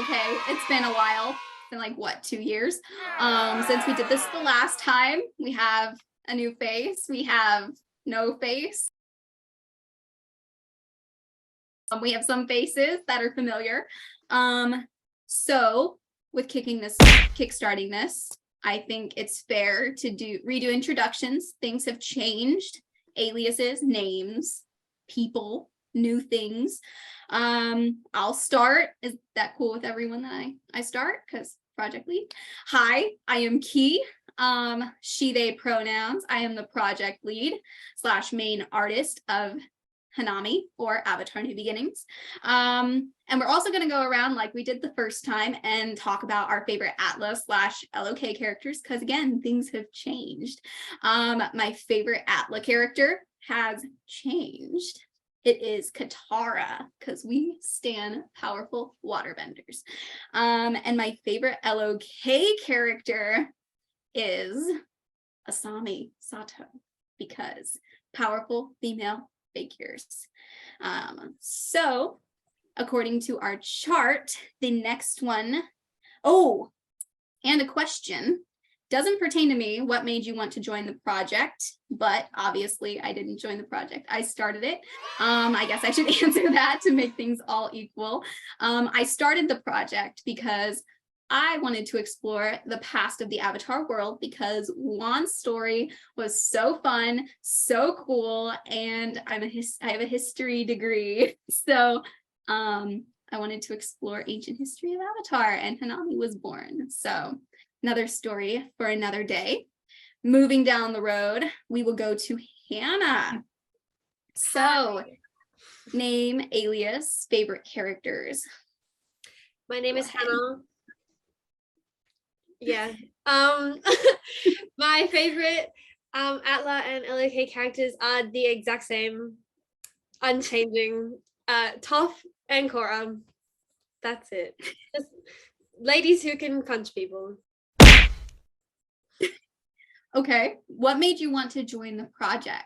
okay, it's been a while. It's been like what, 2 years since we did this the last time. We have a new face. We have no face. We have some faces that are familiar. So with kickstarting this, I think it's fair to redo introductions. Things have changed. Aliases, names, people, new things. I'll start. Is that cool with everyone that I start? Because project lead. Hi, I am Key. She, they pronouns. I am the project lead / main artist of Hanami, or Avatar New Beginnings. And we're also going to go around like we did the first time and talk about our favorite Atlas / LOK characters, because again, things have changed. My favorite Atla character has changed. It is Katara, because we stan powerful waterbenders. And my favorite LOK character is Asami Sato, because powerful female figures. So according to our chart, the next one, and a question, doesn't pertain to me. What made you want to join the project? But obviously I didn't join the project. I started it. I guess I should answer that to make things all equal. I started the project because I wanted to explore the past of the Avatar world, because Juan's story was so fun, so cool, and I have a history degree. So I wanted to explore ancient history of Avatar, and Hanami was born. So another story for another day. Moving down the road, we will go to Hannah. So name, alias, favorite characters. My name is Hannah. Yeah. My favorite Atla and LOK characters are the exact same, unchanging. Toph and Korra. That's it. Just ladies who can punch people. Okay. What made you want to join the project?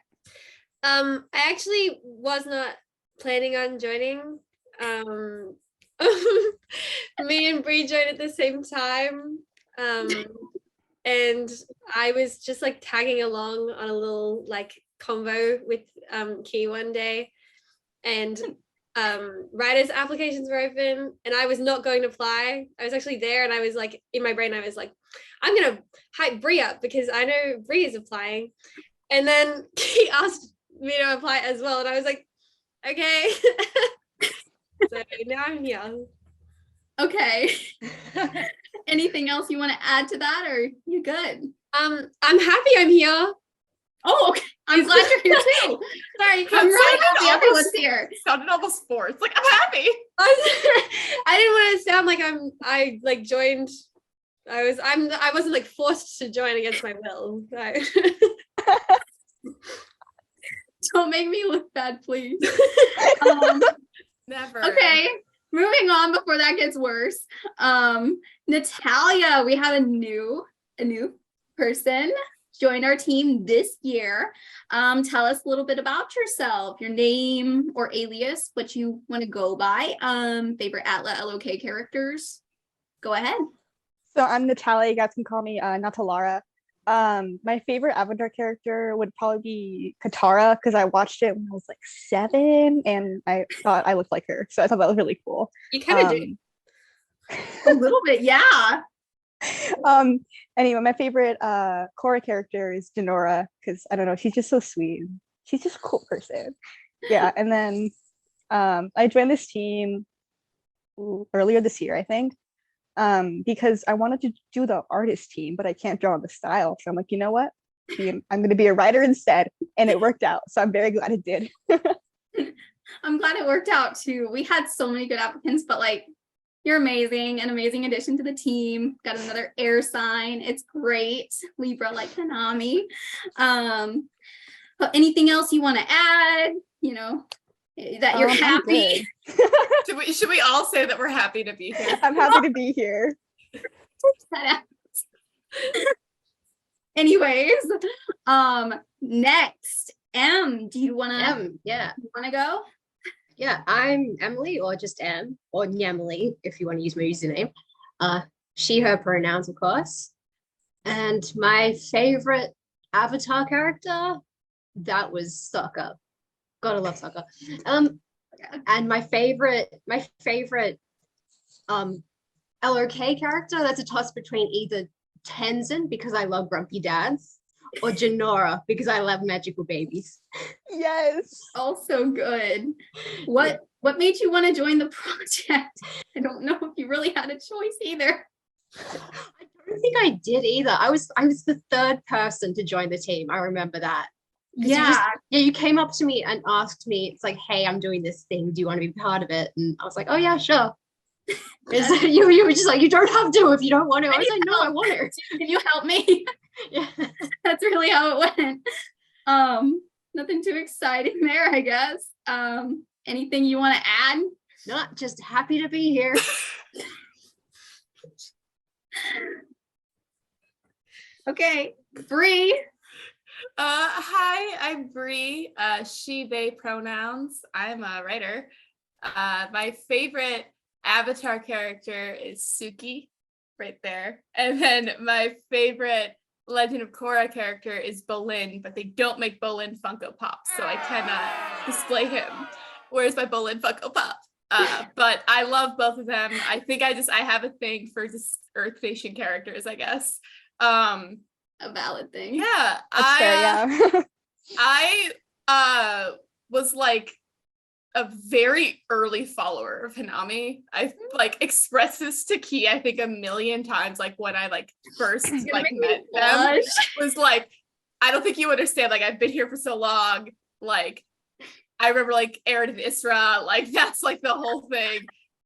I actually was not planning on joining. Me and Bree joined at the same time. And I was just like tagging along on a little like convo with Key one day, and writers applications were open, and I was not going to apply. I was actually there, and I was like, in my brain I was like, I'm gonna hype Bree up because I know Bree is applying. And then Key asked me to apply as well, and I was like, okay. So now I'm here. Okay. Anything else you want to add to that, or you good? I'm happy I'm here. Oh, okay. I'm glad you're here too. Sorry, I'm really happy everyone's here. Sounded almost forced. Like, I'm happy. I didn't want to sound like I like joined. I wasn't like forced to join against my will. Don't make me look bad, please. Never. Okay. Moving on before that gets worse. Natalia, we have a new person join our team this year. Tell us a little bit about yourself, your name or alias, what you want to go by, favorite Atla LOK characters. Go ahead. So I'm Natalia. You guys can call me Natalara. My favorite Avatar character would probably be Katara, because I watched it when I was like 7 and I thought I looked like her, so I thought that was really cool. You kind of do. A little bit, yeah. Anyway, my favorite Korra character is Denora, because I don't know, she's just so sweet. She's just a cool person. Yeah, and then I joined this team earlier this year, I think. Because I wanted to do the artist team, but I can't draw on the style. So I'm like, you know what? I'm going to be a writer instead. And it worked out. So I'm very glad it did. I'm glad it worked out too. We had so many good applicants, but like, you're amazing, an amazing addition to the team. Got another air sign. It's great. Libra like Hanami. But anything else you want to add? You know, that you're happy. Should we all say that we're happy to be here? I'm happy to be here. Anyways, next, M, do you want to? Yeah. You want to go? Yeah, I'm Emily, or just Em, or Nyemily, if you want to use my username. She, her pronouns, of course. And my favorite avatar character, that was Sokka. Gotta love Sokka. And my favorite LOK character, that's a toss between either Tenzin, because I love grumpy dads, or Janora, because I love magical babies. Yes. Also good. What made you want to join the project? I don't know if you really had a choice either. I don't think I did either. I was the third person to join the team. I remember that. Yeah. You came up to me and asked me, it's like, hey, I'm doing this thing. Do you want to be part of it? And I was like, oh yeah, sure. You were just like, you don't have to if you don't want to. I was like, no, I want to. Can you help me? Yeah. That's really how it went. Nothing too exciting there, I guess. Anything you want to add? Not just happy to be here. Okay, Bree. Hi, I'm Bree. She, they pronouns. I'm a writer. My favorite avatar character is Suki, right there. And then my favorite Legend of Korra character is Bolin, but they don't make Bolin Funko Pops, so I cannot display him. Where's my Bolin Funko Pop? But I love both of them. I think I have a thing for just Earth Nation characters, I guess. A valid thing. Yeah, That's fair, yeah. I was like a very early follower of Hanami. I like expressed this to Key, I think, a million times, like when I like first like met them. Was like, I don't think you understand, like I've been here for so long, like I remember like Aaron and Isra, like that's like the whole thing.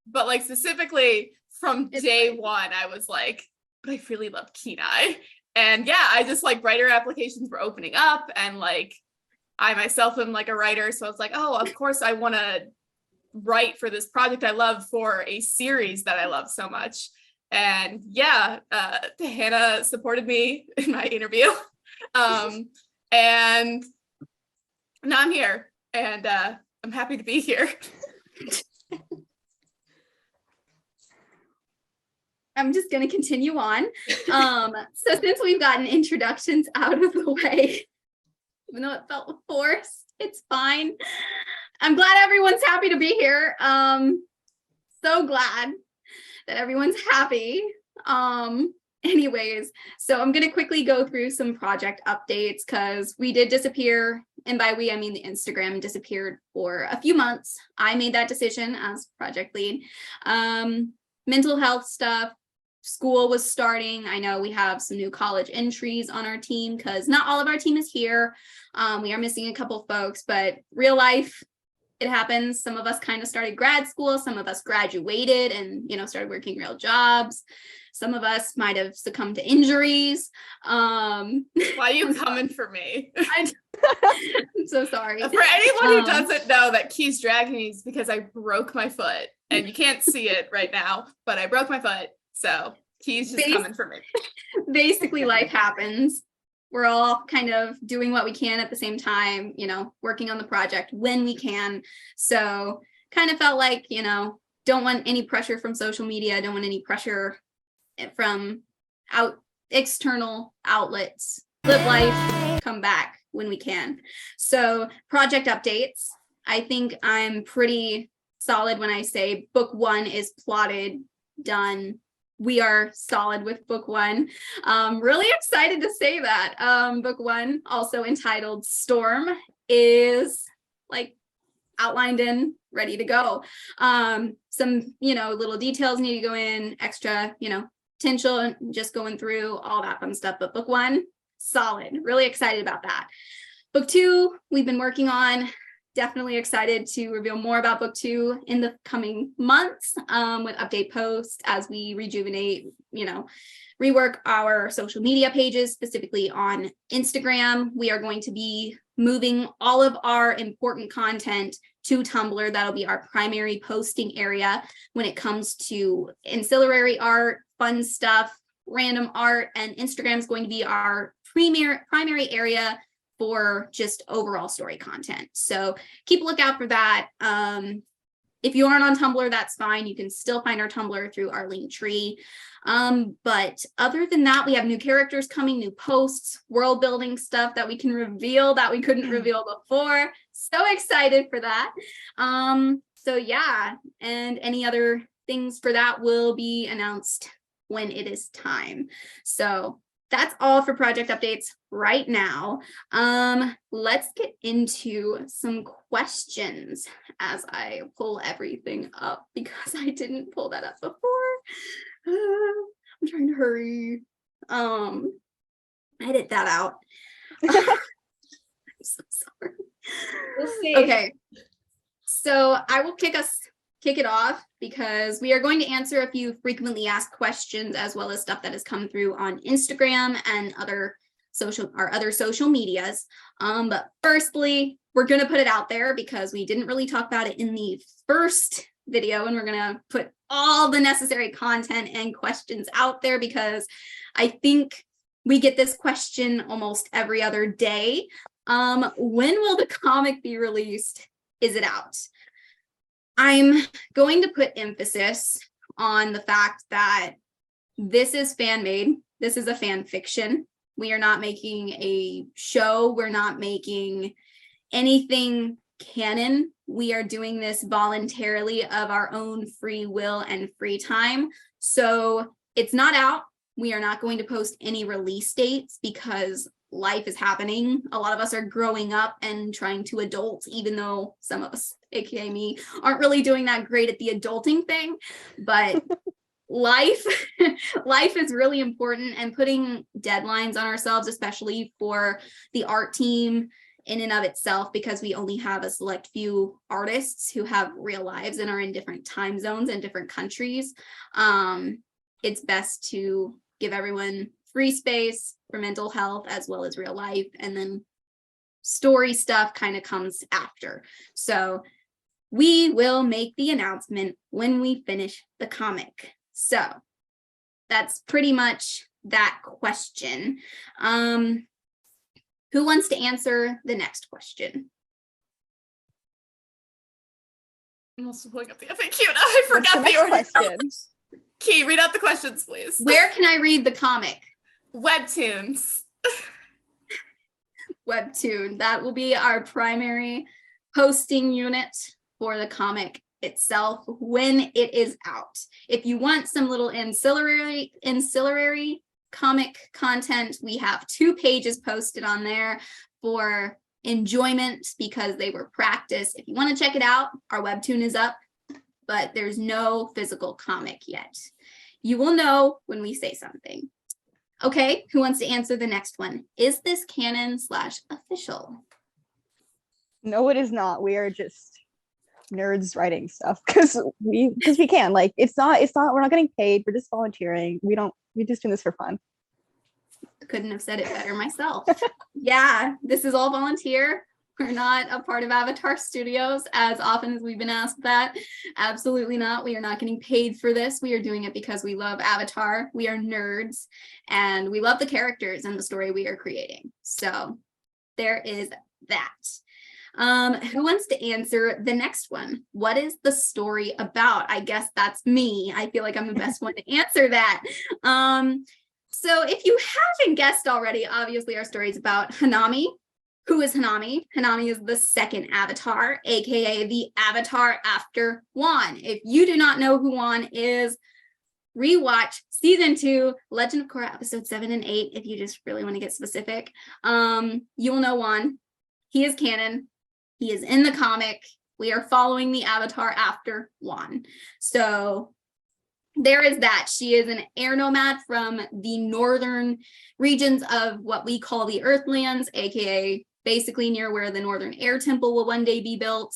But like specifically from day one, I was like, but I really love Kenai. And yeah, I just like writer applications were opening up, and like I myself am like a writer. So I was like, oh, of course I want to write for this project I love for a series that I love so much. And yeah, Hannah supported me in my interview. And now I'm here, and I'm happy to be here. I'm just going to continue on. So since we've gotten introductions out of the way, even though it felt forced, it's fine. I'm glad everyone's happy to be here. So glad that everyone's happy. Anyways, so I'm going to quickly go through some project updates because we did disappear. And by we, I mean the Instagram disappeared for a few months. I made that decision as project lead. Mental health stuff. School was starting. I know we have some new college entries on our team because not all of our team is here. We are missing a couple folks, but real life, it happens. Some of us kind of started grad school. Some of us graduated and, started working real jobs. Some of us might have succumbed to injuries. Why are you coming for me? I'm so sorry. For anyone who doesn't know that Key's dragging me is because I broke my foot, and you can't see it right now, but I broke my foot. So Key's just coming for me. Basically, life happens. We're all kind of doing what we can at the same time, working on the project when we can. So kind of felt like, don't want any pressure from social media. Don't want any pressure from external outlets. Live life, come back when we can. So project updates. I think I'm pretty solid when I say book 1 is plotted, done. We are solid with book 1. Really excited to say that. Book 1, also entitled Storm, is like outlined and ready to go. Some, little details need to go in, extra, potential, and just going through all that fun stuff. But book 1, solid. Really excited about that. Book 2, we've been working on. Definitely excited to reveal more about book 2 in the coming months with update posts as we rejuvenate, rework our social media pages, specifically on Instagram. We are going to be moving all of our important content to Tumblr. That'll be our primary posting area when it comes to ancillary art, fun stuff, random art, and Instagram is going to be our primary area for just overall story content. So keep a lookout for that. If you aren't on Tumblr, that's fine. You can still find our Tumblr through our link tree. But other than that, we have new characters coming, new posts, world building stuff that we can reveal that we couldn't reveal before. So excited for that. So yeah, and any other things for that will be announced when it is time. So that's all for project updates right now. Let's get into some questions as I pull everything up because I didn't pull that up before. I'm trying to hurry. Edit that out. I'm so sorry. We'll see. Okay. So I will kick it off because we are going to answer a few frequently asked questions as well as stuff that has come through on Instagram and other social medias. But firstly, we're going to put it out there because we didn't really talk about it in the first video, and we're going to put all the necessary content and questions out there because I think we get this question almost every other day. When will the comic be released? Is it out? I'm going to put emphasis on the fact that this is fan-made. This is a fan fiction. We are not making a show. We're not making anything canon. We are doing this voluntarily of our own free will and free time. So it's not out. We are not going to post any release dates because life is happening. A lot of us are growing up and trying to adult, even though some of us, aka me, aren't really doing that great at the adulting thing. But life is really important, and putting deadlines on ourselves, especially for the art team in and of itself, because we only have a select few artists who have real lives and are in different time zones and different countries. It's best to give everyone free space for mental health as well as real life, and then story stuff kind of comes after. So we will make the announcement when we finish the comic. So that's pretty much that question. Who wants to answer the next question? I'm also pulling up the FAQ now. I forgot the order. Questions. Key, read out the questions, please. Where can I read the comic? Webtoons. Webtoon. That will be our primary posting unit for the comic itself when it is out. If you want some little ancillary comic content, we have 2 pages posted on there for enjoyment because they were practice. If you want to check it out, our webtoon is up, but there's no physical comic yet. You will know when we say something. Okay, who wants to answer the next one? Is this canon/official? No, it is not. We are just nerds writing stuff because we can. Like it's not we're not getting paid. We're just volunteering. We're just doing this for fun. Couldn't have said it better myself. Yeah, this is all volunteer. We're not a part of Avatar Studios as often as we've been asked that. Absolutely not. We are not getting paid for this. We are doing it because we love Avatar. We are nerds and we love the characters and the story we are creating. So there is that. Who wants to answer the next one? What is the story about? I guess that's me. I feel like I'm the best one to answer that. So if you haven't guessed already, obviously our story is about Hanami. Who is Hanami? Hanami is the second avatar, aka the avatar after Wan. If you do not know who Wan is, rewatch season 2, Legend of Korra episodes 7 and 8. If you just really want to get specific, you will know Wan. He is canon. He is in the comic. We are following the avatar after Wan. So there is that. She is an air nomad from the northern regions of what we call the Earthlands, aka basically near where the Northern Air Temple will one day be built.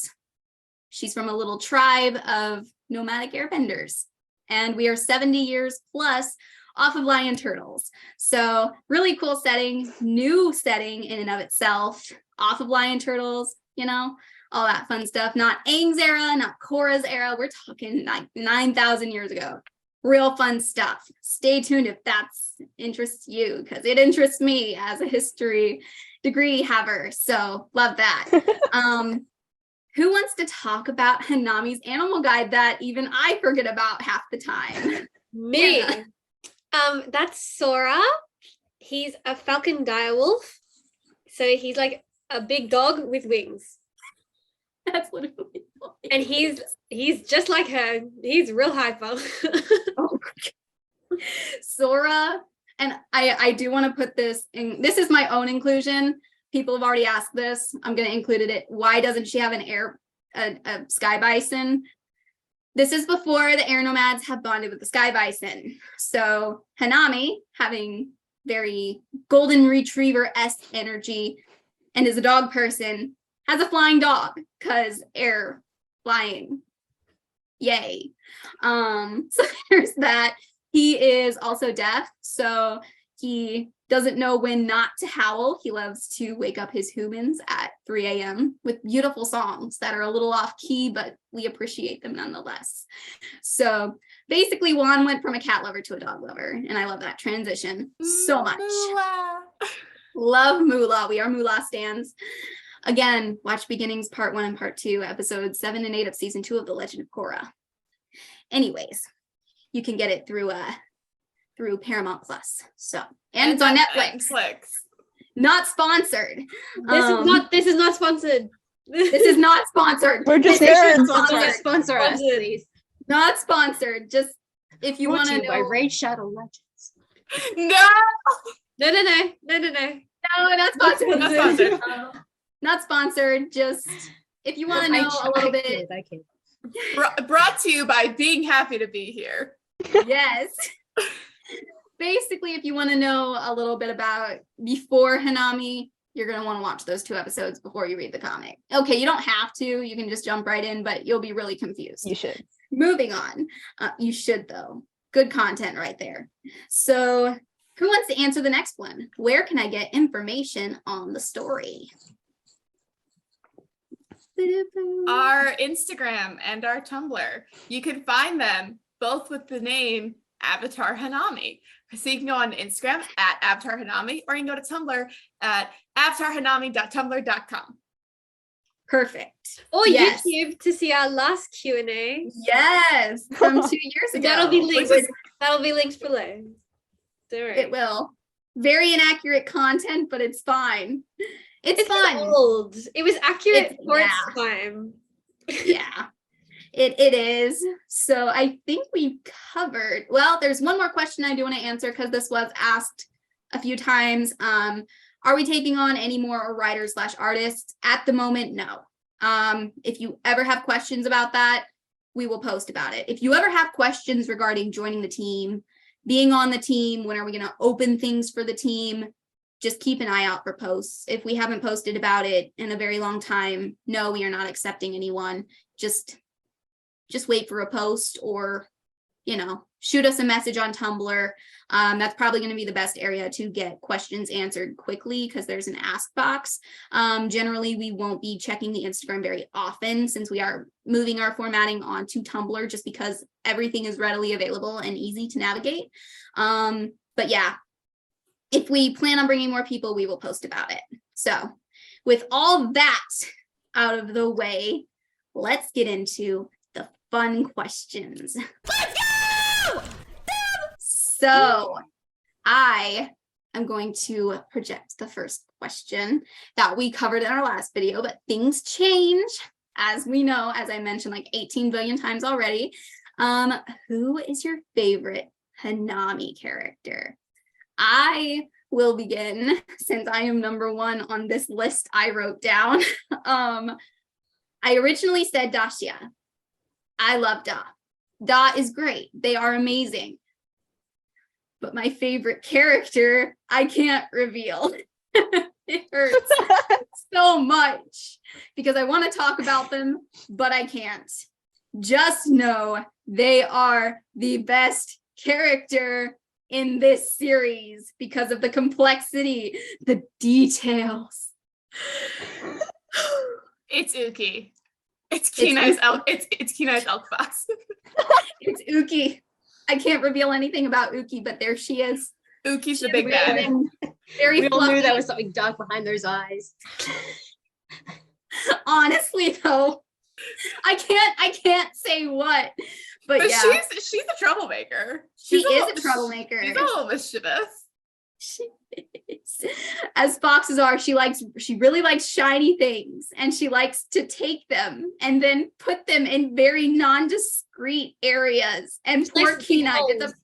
She's from a little tribe of nomadic airbenders, and we are 70 years plus off of lion turtles. So really cool setting, new setting in and of itself, off of lion turtles, you know, all that fun stuff. Not Aang's era, not Korra's era. We're talking like 9,000 years ago. Real fun stuff. Stay tuned if that interests you, because it interests me as a history degree haver. So love that. Who wants to talk about Hanami's animal guide that even I forget about half the time? Me. Yeah. That's Sora. He's a falcon direwolf. So he's like a big dog with wings. That's literally. And he's just like her. He's real hyper. Oh, Sora, and I do want to put this in. This is my own inclusion. People have already asked this. I'm going to include it. Why doesn't she have a sky bison? This is before the air nomads have bonded with the sky bison. So Hanami, having very golden retriever-esque energy and is a dog person, has a flying dog because air flying. Yay. So there's that. He is also deaf, so he doesn't know when not to howl. He loves to wake up his humans at 3 a.m. with beautiful songs that are a little off key, but we appreciate them nonetheless. So basically, Juan went from a cat lover to a dog lover, and I love that transition so much. Moolah. Love Moolah. We are Moolah stans. Again, watch Beginnings Part 1 and Part 2, episodes 7 and 8 of Season 2 of The Legend of Korra. Anyways, you can get it through Paramount Plus. So, and it's on Netflix. Not sponsored. This is not sponsored. This is not sponsored. We're just This is nerds. Sponsor us, please. not sponsored. Just if you want to By know. Raid Shadow Legends. No, No. No, not sponsored. not sponsored. Not sponsored. Just if you want to know a little bit. I kid. Brought to you by being happy to be here. Yes. Basically, if you want to know a little bit about before Hanami, you're going to want to watch those 2 episodes before you read the comic. Okay, you don't have to. You can just jump right in, but you'll be really confused. You should. Moving on. You should, though. Good content right there. So who wants to answer the next one? Where can I get information on the story? Our Instagram and our Tumblr. You can find them both with the name Avatar Hanami. So you can go on Instagram at Avatar Hanami, or you can go to Tumblr at avatarhanami.tumblr.com. Perfect. Or Yes. YouTube to see our last Q&A. Yes, from 2 years ago. That'll be linked below. Don't worry. It will. Very inaccurate content, but it's fine. It's fun. Old. It was accurate It's- for yeah. its time. Yeah, it is. So I think we covered. Well, there's one more question I do want to answer because this was asked a few times. Are we taking on any more writers/artists? At the moment, no. If you ever have questions about that, we will post about it. If you ever have questions regarding joining the team, being on the team, when are we going to open things for the team? Just keep an eye out for posts. If we haven't posted about it in a very long time, no, we are not accepting anyone. Just wait for a post, or, shoot us a message on Tumblr. That's probably going to be the best area to get questions answered quickly because there's an ask box. Generally, we won't be checking the Instagram very often since we are moving our formatting onto Tumblr just because everything is readily available and easy to navigate. But yeah, if we plan on bringing more people, we will post about it. So with all that out of the way, let's get into the fun questions. Let's go! So I am going to project the first question that we covered in our last video, but things change, as we know, as I mentioned like 18 billion times already. Who is your favorite Hanami character? I will begin since I am number 1 on this list I wrote down. I originally said Dacia. I love Da. Da is great. They are amazing. But my favorite character, I can't reveal. It hurts so much because I want to talk about them, but I can't. Just know they are the best character in this series because of the complexity, the details. It's Uki. It's Kenai's elk. It's Kenai's elk fox. It's Uki. I can't reveal anything about Uki, but there she is. Uki's the She's big bad. Very We all knew fluffy. there was something dark behind those eyes. Honestly, though, I can't say what, but But yeah, she's a troublemaker. she She's is a troublemaker. She's a little mischievous. She is. As foxes are, she really likes shiny things, and she likes to take them and then put them in very non-discreet areas. And poor likes to dig Kenai gets holes.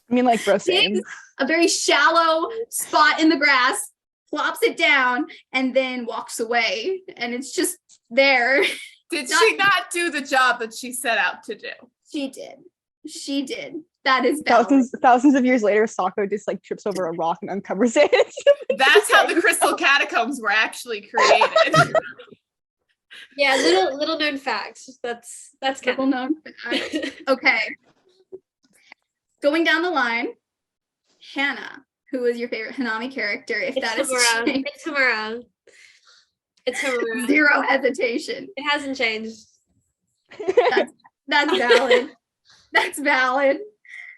I mean, like, bro, same. digs a very shallow spot in the grass, plops it down, and then walks away. And it's just there. Did she not do the job that she set out to do? She did. That is valid. Thousands of years later, Sako just like trips over a rock and uncovers it. That's how the crystal catacombs were actually created. Yeah, little known fact. That's Little canon. known fact. Okay. Going down the line, Hannah, who is your favorite Hanami character? If that is changed, It's Tamara. It's Tamara. zero hesitation. It hasn't changed. That's valid. That's valid.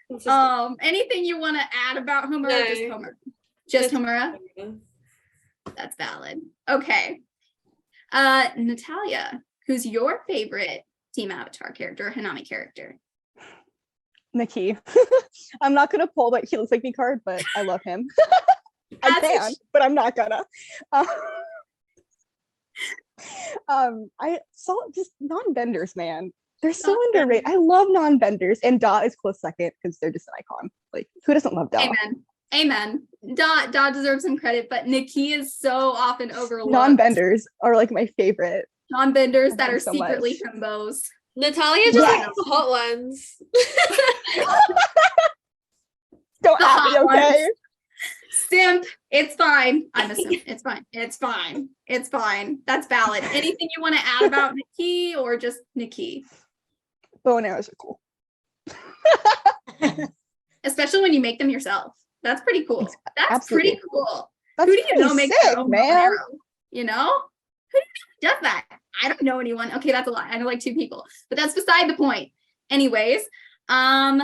Consistent. Anything you want to add about Homura? No. Just Homura. Just Homura? That's valid. Okay. Natalia, who's your favorite Team Avatar character, Hanami character? Nikki. I'm not gonna pull that he looks like me card, but I love him. I As it can, but I'm not gonna. I saw just non-benders, man. They're so underrated. I love non-benders, and Dot is close second because they're just an icon. Like, who doesn't love Dot? Amen. Dot deserves some credit, but Nikki is so often overlooked. Non-benders are like my favorite. Non-benders that them are so secretly much. himbos. Natalia just Yes. likes the hot ones. Don't The at me, hot okay? Simp, it's fine. I'm a simp. It's fine. It's fine. It's fine. That's valid. Anything you want to add about Nikki or just Nikki? Bow and arrows are cool. Especially when you make them yourself. That's pretty cool. That's Absolutely. pretty cool. That's Who do you know pretty makes sick, their own bow and man. arrow? You know? Who does that? I don't know anyone. Okay, that's a lot. I know like 2 people, but that's beside the point. Anyways, M,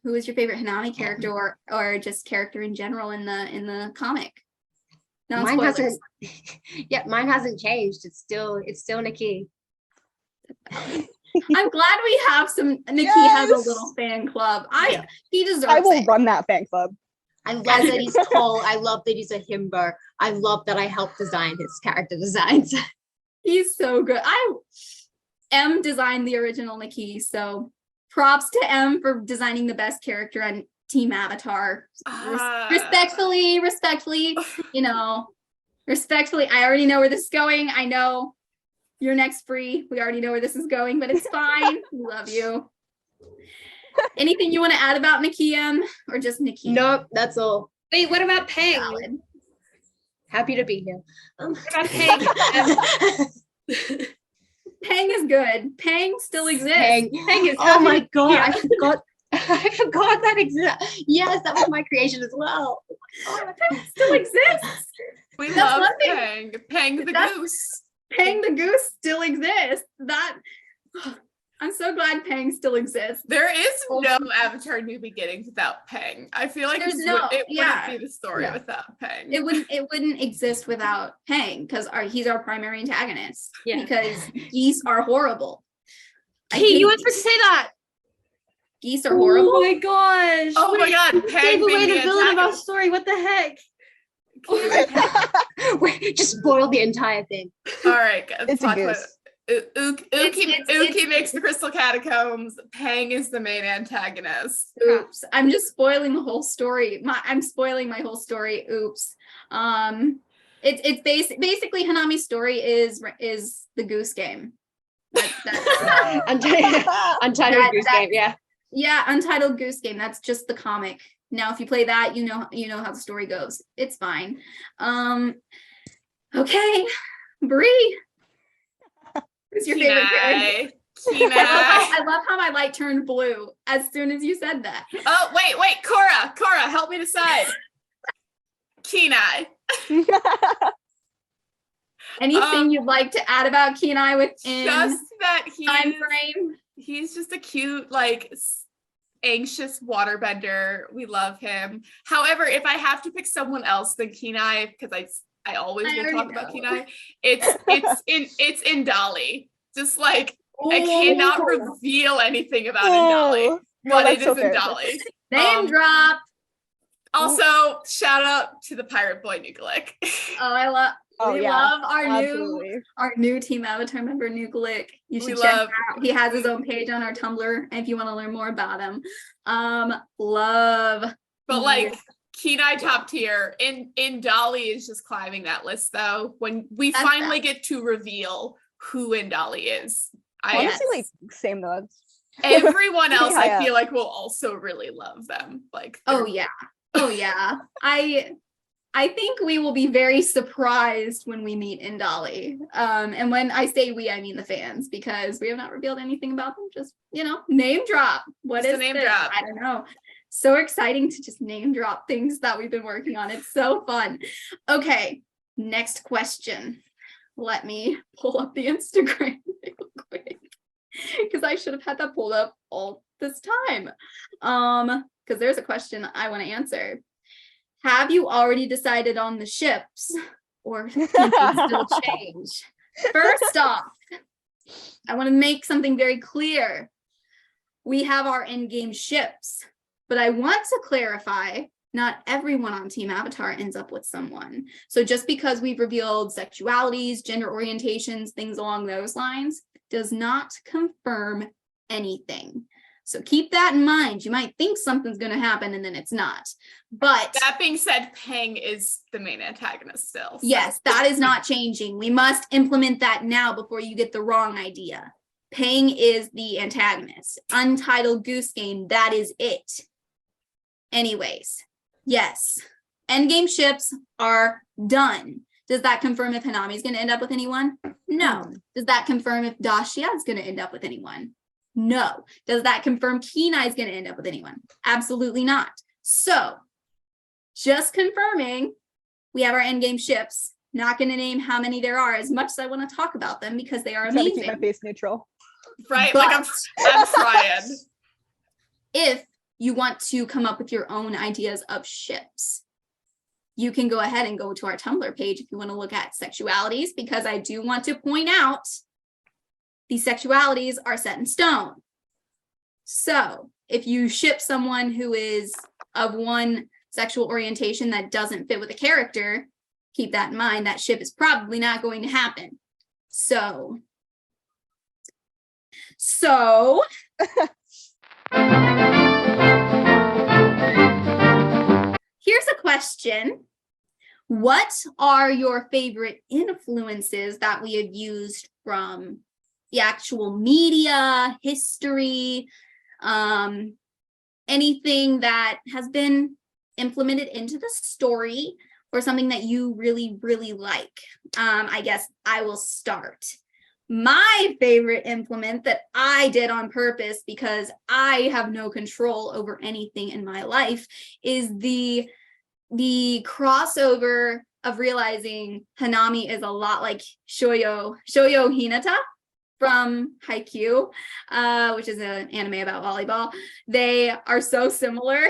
who is your favorite Hanami character or just character in general in the comic? No Mine spoilers. hasn't. Yeah, mine hasn't changed. It's still Nikki. I'm glad we have some. Nikki has a Yes. little fan club. Yeah. He deserves I will it. run that fan club. I love that he's tall. I love that he's a himbo. I love that I helped design his character designs. He's so good. M designed the original Nikki, so props to M for designing the best character on Team Avatar. Respectfully, you know, respectfully. I already know where this is going. I know you're next free. We already know where this is going, but it's fine. We love you. Anything you want to add about Nikki M or just Nikki? Nope, that's all. Wait, what about Peng? Valid. Happy to be here. What about Peng? Peng is good. Peng still exists. Peng. Peng is Oh my happy. god, Yeah. I forgot. I forgot that exists. Yes, that was my creation as well. Peng still exists. We That's love one thing. Peng. Peng the That's- goose. Peng the goose still exists. I'm so glad Peng still exists. There is no Avatar New Beginnings without Peng. I feel like There's this no- it yeah. wouldn't be the story Yeah. without Peng. It wouldn't exist without Peng because he's our primary antagonist. Yeah. Because geese are horrible. I Hey, hate you weren't supposed to say that. geese are horrible. Oh my gosh. Oh my god, You Peng gave away being the villain of our antagonist. story. What the heck? Wait, just spoil the entire thing. All right, guys. It's a talk about goose. it. It's- Uki makes the crystal catacombs. Peng is the main antagonist. Oops. I'm just spoiling the whole story. I'm spoiling my whole story. Oops. It's basically Hanami's story is the goose game. That's Untitled Goose Game, yeah. yeah, Untitled Goose Game. That's just the comic. Now, if you play that, you know how the story goes. It's fine. Okay, Bree. Who's your favorite character? Kenai. I love how my light turned blue as soon as you said that. Oh, wait, Cora, help me decide. Kenai. Anything you'd like to add about Kenai within Just that time frame? he's just a cute, like, anxious waterbender. We love him. However, if I have to pick someone else than Kenai, because I always will talk about Kenai, it's in Dolly. Just like I cannot reveal anything about Indali, but it is in Dolly. Name drop. Also, shout out to the pirate boy Nucleic. We love our new team avatar member Nucleic. You should check him out. He has his own page on our Tumblr if you want to learn more about him. But like Kenai top tier. In Dolly is just climbing that list though. When we finally get to reveal who Indali is. Honestly, like same though. Everyone else I feel like will also really love them. Like oh yeah. I think we will be very surprised when we meet Indali. And when I say we, I mean the fans, because we have not revealed anything about them. Just, name drop. What is the name drop? I don't know. So exciting to just name drop things that we've been working on. It's so fun. Okay, next question. Let me pull up the Instagram real quick, because I should have had that pulled up all this time. Because there's a question I want to answer. Have you already decided on the ships, or can things still change? First off, I want to make something very clear. We have our in-game ships, but I want to clarify, not everyone on Team Avatar ends up with someone. So just because we've revealed sexualities, gender orientations, things along those lines, does not confirm anything. So keep that in mind. You might think something's going to happen and then it's not. But that being said, Pang is the main antagonist still. So. Yes, that is not changing. We must implement that now before you get the wrong idea. Pang is the antagonist. Untitled Goose Game, that is it. Anyways, yes. Endgame ships are done. Does that confirm if Hanami is going to end up with anyone? No. Does that confirm if Dacia is going to end up with anyone? No. Does that confirm Kenai is going to end up with anyone? Absolutely not. So, just confirming, we have our endgame ships. Not going to name how many there are as much as I want to talk about them because they are amazing. Keep my face neutral. Right, but like I'm trying. If you want to come up with your own ideas of ships, you can go ahead and go to our Tumblr page if you want to look at sexualities, because I do want to point out these sexualities are set in stone. So if you ship someone who is of one sexual orientation that doesn't fit with a character, keep that in mind. That ship is probably not going to happen. So here's a question. What are your favorite influences that we have used from the actual media, history, anything that has been implemented into the story, or something that you really, really like? I guess I will start. My favorite implement that I did on purpose because I have no control over anything in my life is the crossover of realizing Hanami is a lot like Shoyo Hinata from Haikyuu, which is an anime about volleyball. They are so similar.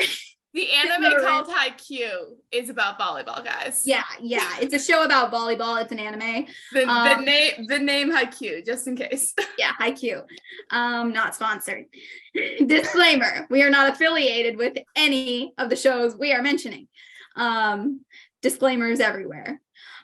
The anime called Haikyuu is about volleyball, guys. Yeah. It's a show about volleyball. It's an anime. The name Haikyuu, just in case. Yeah, Haikyuu. Not sponsored. Disclaimer: we are not affiliated with any of the shows we are mentioning. Disclaimers everywhere.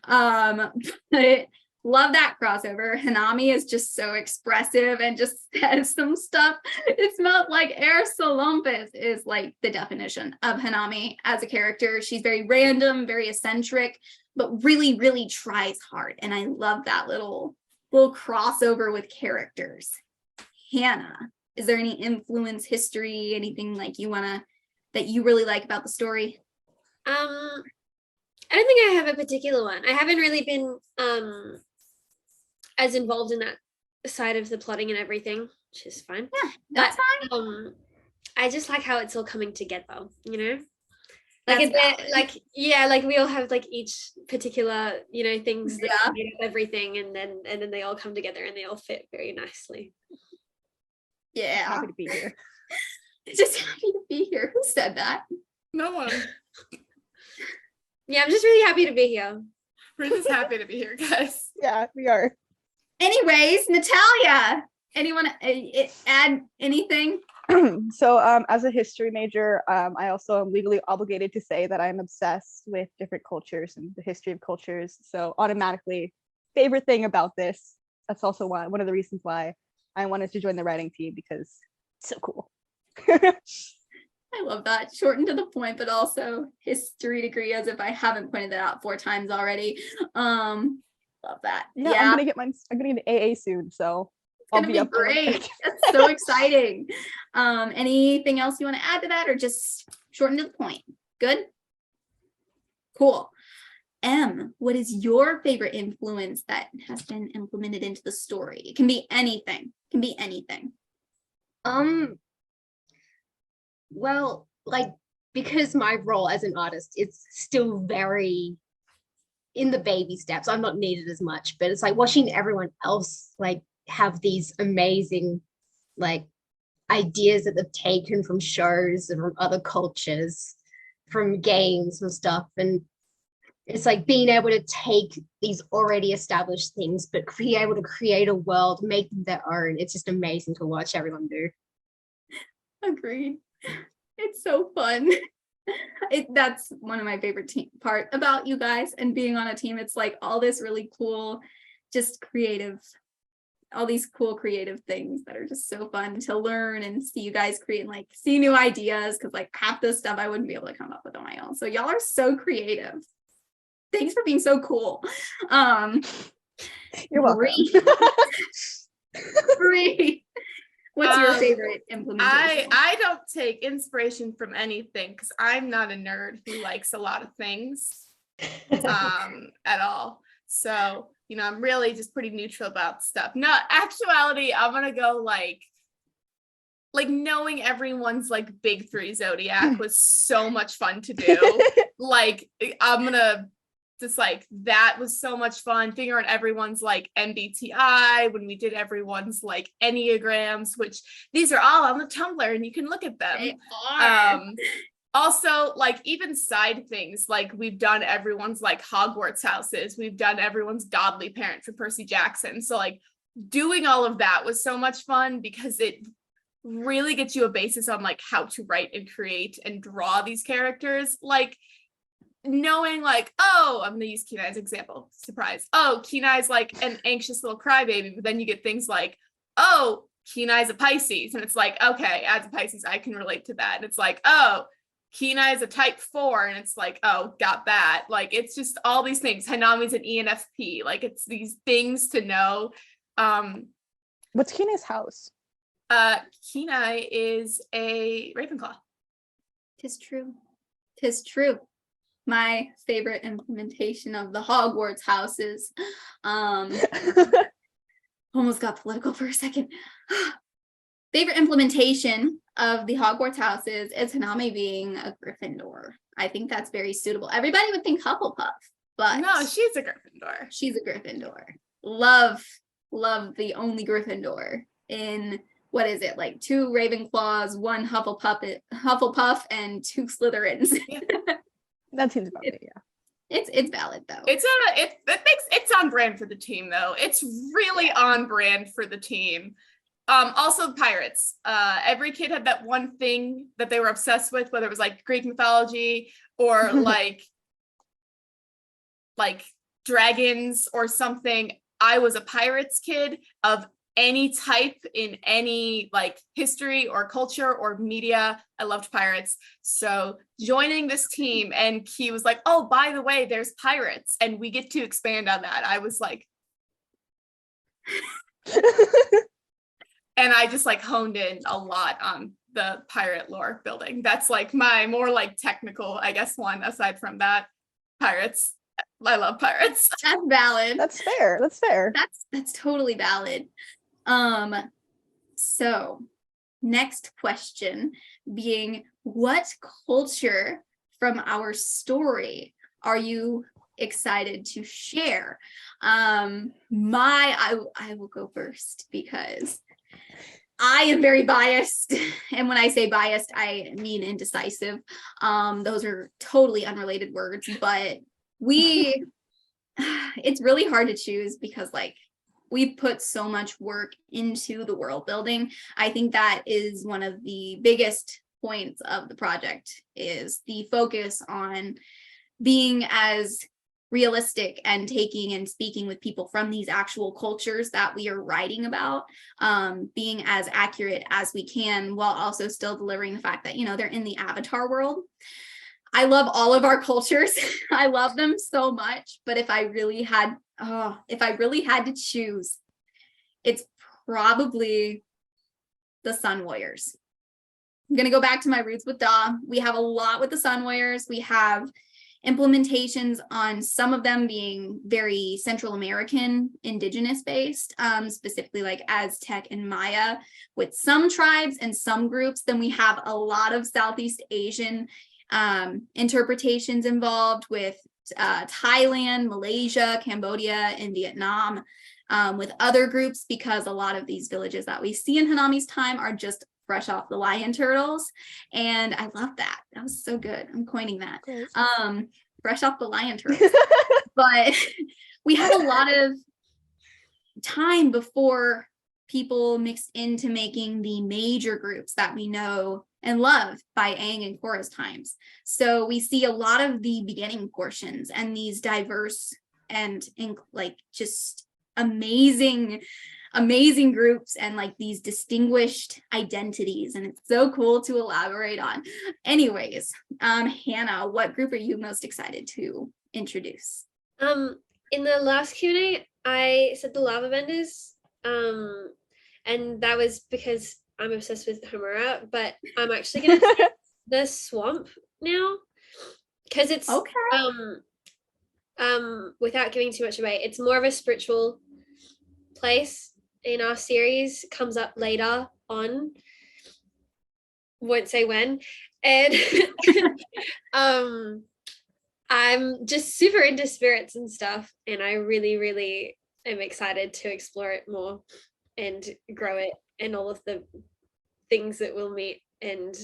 But love that crossover. Hanami is just so expressive and just says some stuff. It smelled like air salumpus is like the definition of Hanami as a character. She's very random, very eccentric, but really, really tries hard. And I love that little crossover with characters. Hannah, is there any influence, history, anything like that you really like about the story? I don't think I have a particular one. I haven't really been as involved in that side of the plotting and everything, which is fine. Yeah, that's fine. I just like how it's all coming together, Like we all have like each particular, things that made up everything, and then they all come together and they all fit very nicely. Yeah. Happy to be here. Just happy to be here. Who said that? No one. Yeah, I'm just really happy to be here. We're just happy to be here, guys. Yeah, we are. Anyways, Natalia, anyone add anything? So as a history major, I also am legally obligated to say that I'm obsessed with different cultures and the history of cultures. So automatically, favorite thing about this, that's also one of the reasons why I wanted to join the writing team, because it's so cool. I love that. Shortened to the point, but also history degree, as if I haven't pointed that out 4 times already. Love that. Yeah, I'm gonna get an AA soon, so I'll Gonna be up there. great. That's so exciting. Anything else you want to add to that, or just shorten to the point? Good. Cool. What is your favorite influence that has been implemented into the story? It can be anything. It can be anything. Well, like, because my role as an artist is still very in the baby steps, I'm not needed as much, but it's like watching everyone else like have these amazing like ideas that they've taken from shows and from other cultures, from games and stuff. And it's like being able to take these already established things, but be able to create a world, make them their own. It's just amazing to watch everyone do. Agreed. It's so fun. That's one of my favorite part about you guys and being on a team. It's like all this really cool, just creative, all these cool creative things that are just so fun to learn and see you guys create and like see new ideas, because like half this stuff I wouldn't be able to come up with on my own. So y'all are so creative. Thanks for being so cool. You're welcome. Bree, what's your favorite implementation? I don't take inspiration from anything because I'm not a nerd who likes a lot of things at all. So, you know, I'm really just pretty neutral about stuff. No, actuality, I'm gonna go like knowing everyone's like big 3 zodiac was so much fun to do. Like I'm gonna just like, that was so much fun figuring out everyone's like MBTI when we did everyone's like Enneagrams, which these are all on the Tumblr and you can look at them. They are. Also, like even side things, like we've done everyone's like Hogwarts houses, we've done everyone's godly parent for Percy Jackson. So like doing all of that was so much fun because it really gets you a basis on like how to write and create and draw these characters. Like knowing like, oh, I'm gonna use Kenai as an example. Surprise. Oh, Kenai's like an anxious little crybaby, but then you get things like, oh, Kenai's a Pisces, and it's like, okay, as a Pisces, I can relate to that. And it's like, oh, Kenai's a type 4, and it's like, oh, got that. Like it's just all these things. Hanami's an ENFP. Like it's these things to know. What's Kenai's house? Kenai is a Ravenclaw. Tis true. Tis true. My favorite implementation of the Hogwarts houses. Almost got political for a second. Favorite implementation of the Hogwarts houses is Hanami being a Gryffindor. I think that's very suitable. Everybody would think Hufflepuff, but no, she's a Gryffindor. She's a Gryffindor. Love the only Gryffindor in, what is it, like 2 Ravenclaws, 1 Hufflepuff, and 2 Slytherins. Yeah. That seems about it, yeah. It's valid though. It's on brand for the team though. It's really on brand for the team. Also pirates. Every kid had that one thing that they were obsessed with, whether it was like Greek mythology or like dragons or something. I was a pirates kid of any type in any like history or culture or media. I loved pirates. So joining this team and Key was like, oh, by the way, there's pirates and we get to expand on that. I was like, and I just like honed in a lot on the pirate lore building. That's like my more like technical, I guess, one aside from that. Pirates. I love pirates. That's valid. That's fair. That's totally valid. So next question being, what culture from our story are you excited to share? I will go first because I am very biased. And when I say biased, I mean indecisive. Those are totally unrelated words, but it's really hard to choose because like we've put so much work into the world building. I think that is one of the biggest points of the project is the focus on being as realistic and taking and speaking with people from these actual cultures that we are writing about, being as accurate as we can while also still delivering the fact that, you know, they're in the Avatar world. I love all of our cultures. I love them so much, but if I really had to choose, it's probably the Sun Warriors. I'm going to go back to my roots with Da. We have a lot with the Sun Warriors. We have implementations on some of them being very Central American indigenous based, specifically like Aztec and Maya with some tribes and some groups. Then we have a lot of Southeast Asian interpretations involved with Thailand, Malaysia, Cambodia, and Vietnam, with other groups, because a lot of these villages that we see in Hanami's time are just fresh off the lion turtles. And I love that. That was so good. I'm coining that. Fresh off the lion turtles. But we have a lot of time before people mixed into making the major groups that we know and love by Aang and Korra's times. So we see a lot of the beginning portions and these diverse and like just amazing groups and like these distinguished identities, and it's so cool to elaborate on. Anyways, Hannah, what group are you most excited to introduce? In the last Q&A, I said the lava benders, and that was because I'm obsessed with Homura, but I'm actually gonna say the swamp now, because it's okay. Without giving too much away, it's more of a spiritual place in our series, comes up later on, won't say when, and I'm just super into spirits and stuff, and I really am excited to explore it more and grow it and all of the things that we'll meet. And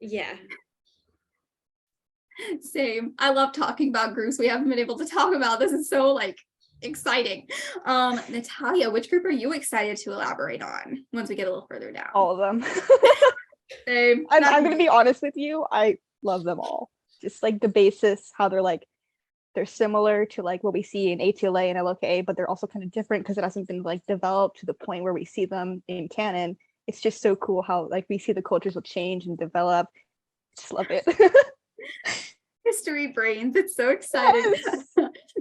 yeah, same. I love talking about groups we haven't been able to talk about. This is so like exciting. Natalia, which group are you excited to elaborate on once we get a little further down? All of them. Same. I'm gonna be honest with you, I love them all. Just like the basis, how they're similar to like what we see in ATLA and LOK, but they're also kind of different because it hasn't been like developed to the point where we see them in canon. It's just so cool how like we see the cultures will change and develop. Just love it. History brains, it's so exciting. Yes.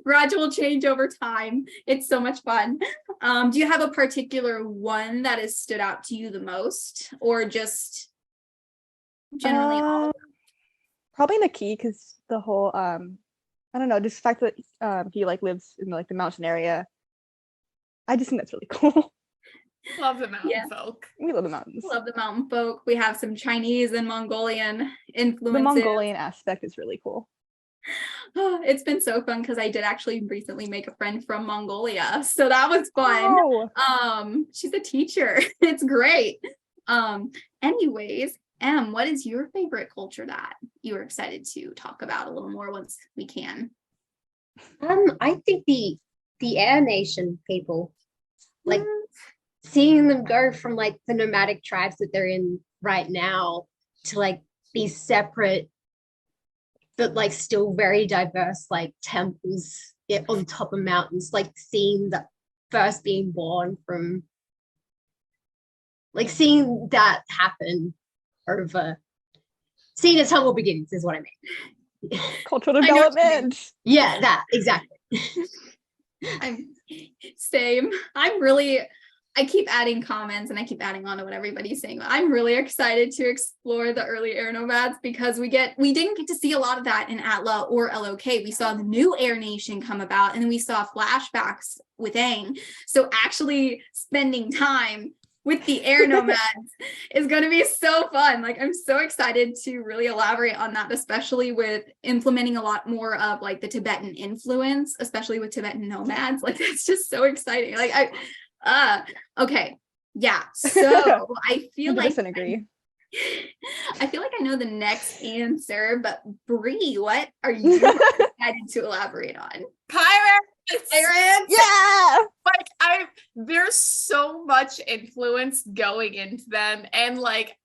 Gradual change over time. It's so much fun. Do you have a particular one that has stood out to you the most, or just generally all of them? Probably Naki, because the whole I don't know, just the fact that he like lives in like the mountain area. I just think that's really cool. Love the mountain folk. We love the mountains. Love the mountain folk. We have some Chinese and Mongolian influences. The Mongolian aspect is really cool. It's been so fun because I did actually recently make a friend from Mongolia, so that was fun. Oh. She's a teacher. It's great. Anyways, what is your favorite culture that you are excited to talk about a little more once we can? I think the Air Nation people, like seeing them go from like the nomadic tribes that they're in right now to like these separate but like still very diverse like temples on top of mountains, like seeing the first being born from, like seeing that happen over, seeing its humble beginnings is what I mean. Cultural development. Yeah, that exactly. Same. I keep adding comments and I keep adding on to what everybody's saying. I'm really excited to explore the early air nomads because we didn't get to see a lot of that in Atla or LOK. We saw the new Air Nation come about, and then we saw flashbacks with Aang. So actually spending time with the air nomads is going to be so fun. Like, I'm so excited to really elaborate on that, especially with implementing a lot more of like the Tibetan influence, especially with Tibetan nomads. Like, that's just so exciting. Like, okay, Yeah. So I feel like 100% agree. I feel like I know the next answer, but Bree, what are you excited to elaborate on? Pirates. Yeah. Like there's so much influence going into them, and like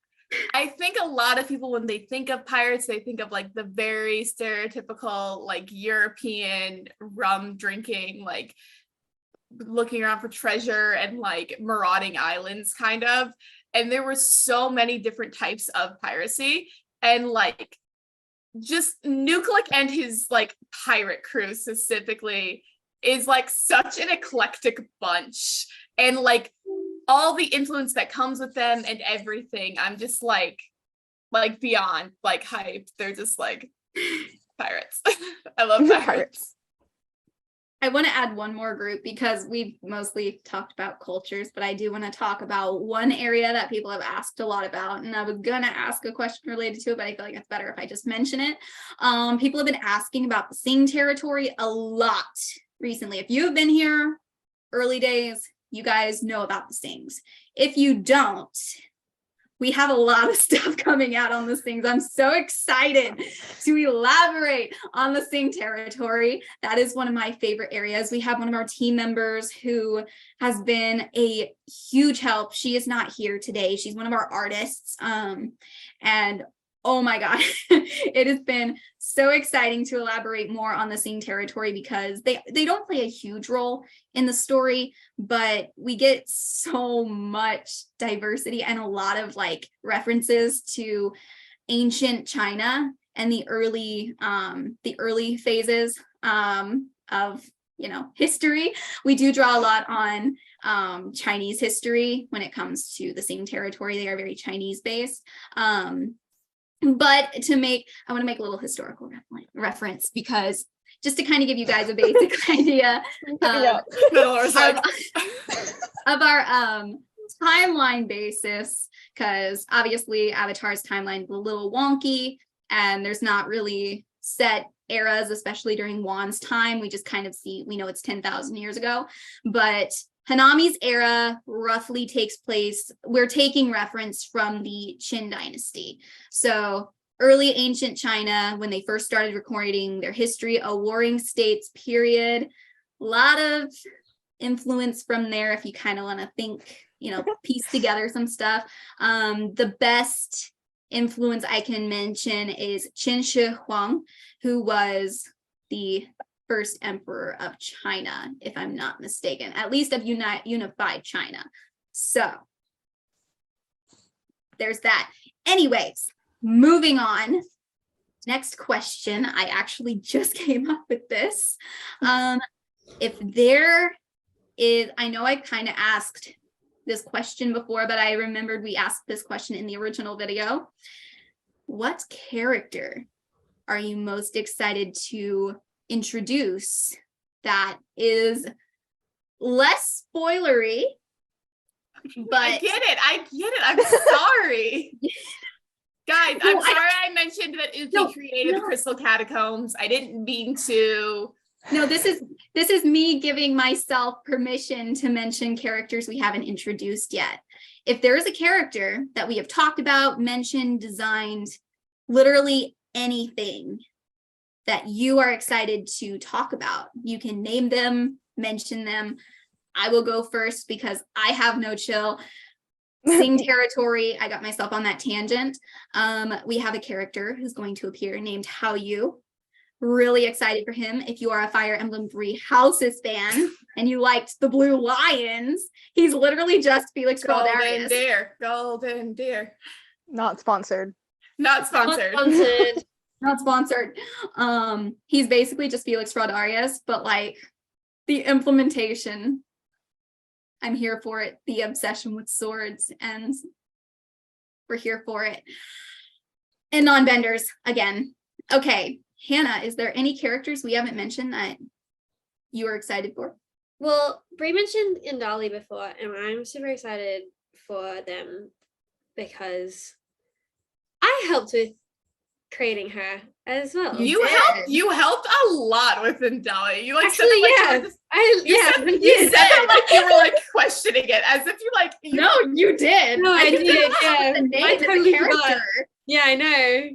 I think a lot of people, when they think of pirates, they think of like the very stereotypical like European rum drinking, like looking around for treasure and like marauding islands kind of. And there were so many different types of piracy, and like just Nucleic and his like pirate crew specifically is like such an eclectic bunch, and like all the influence that comes with them and everything. I'm just like beyond like hyped. They're just like pirates. I love pirates. I want to add one more group because we've mostly talked about cultures, but I do want to talk about one area that people have asked a lot about. And I was going to ask a question related to it, but I feel like it's better if I just mention it. People have been asking about the Sing territory a lot recently. If you have been here early days, you guys know about the Sings. If you don't, we have a lot of stuff coming out on the Sings. I'm so excited to elaborate on the Sing territory. That is one of my favorite areas. We have one of our team members who has been a huge help. She is not here today. She's one of our artists. And oh my God, it has been so exciting to elaborate more on the Sing territory because they don't play a huge role in the story, but we get so much diversity and a lot of like references to ancient China and the early phases of history. We do draw a lot on Chinese history when it comes to the Sing territory. They are very Chinese based. But I want to make a little historical reference because just to kind of give you guys a basic idea of our timeline basis, because obviously Avatar's timeline is a little wonky and there's not really set eras, especially during Wan's time. We just kind of we know it's 10,000 years ago, but Hanami's era roughly takes place, we're taking reference from the Qin dynasty. So early ancient China, when they first started recording their history, a warring states period, a lot of influence from there if you kind of want to think, piece together some stuff. The best influence I can mention is Qin Shi Huang, who was the first emperor of China, if I'm not mistaken, at least of unified China. So there's that. Anyways, moving on. Next question. I actually just came up with this. If there is, I know I kind of asked this question before, but I remembered we asked this question in the original video. What character are you most excited to introduce that is less spoilery, but I get it. I'm sorry. Guys, I'm sorry I mentioned that Uki created the Crystal Catacombs. I didn't mean to. No, this is me giving myself permission to mention characters we haven't introduced yet. If there is a character that we have talked about, mentioned, designed, literally anything that you are excited to talk about, you can name them, mention them. I will go first because I have no chill. Sing territory, I got myself on that tangent. We have a character who's going to appear named Hao Yu. Really excited for him. If you are a Fire Emblem 3 Houses fan and you liked the Blue Lions, he's literally just Felix Gualdarius. Golden deer. Not sponsored. Not sponsored. Not sponsored. He's basically just Felix Rodarius, but like the implementation, I'm here for it. The obsession with swords, and we're here for it. And non-benders again. Okay, Hannah, is there any characters we haven't mentioned that you are excited for? Well, Brie mentioned Indali before, and I'm super excited for them because I helped with creating her as well. You helped a lot with Indali. You like actually, said, like, you said like you were like questioning it as if you like No, you did. No, I can did. figure out Yeah, the name I of the totally forgot. character. Yeah, I know.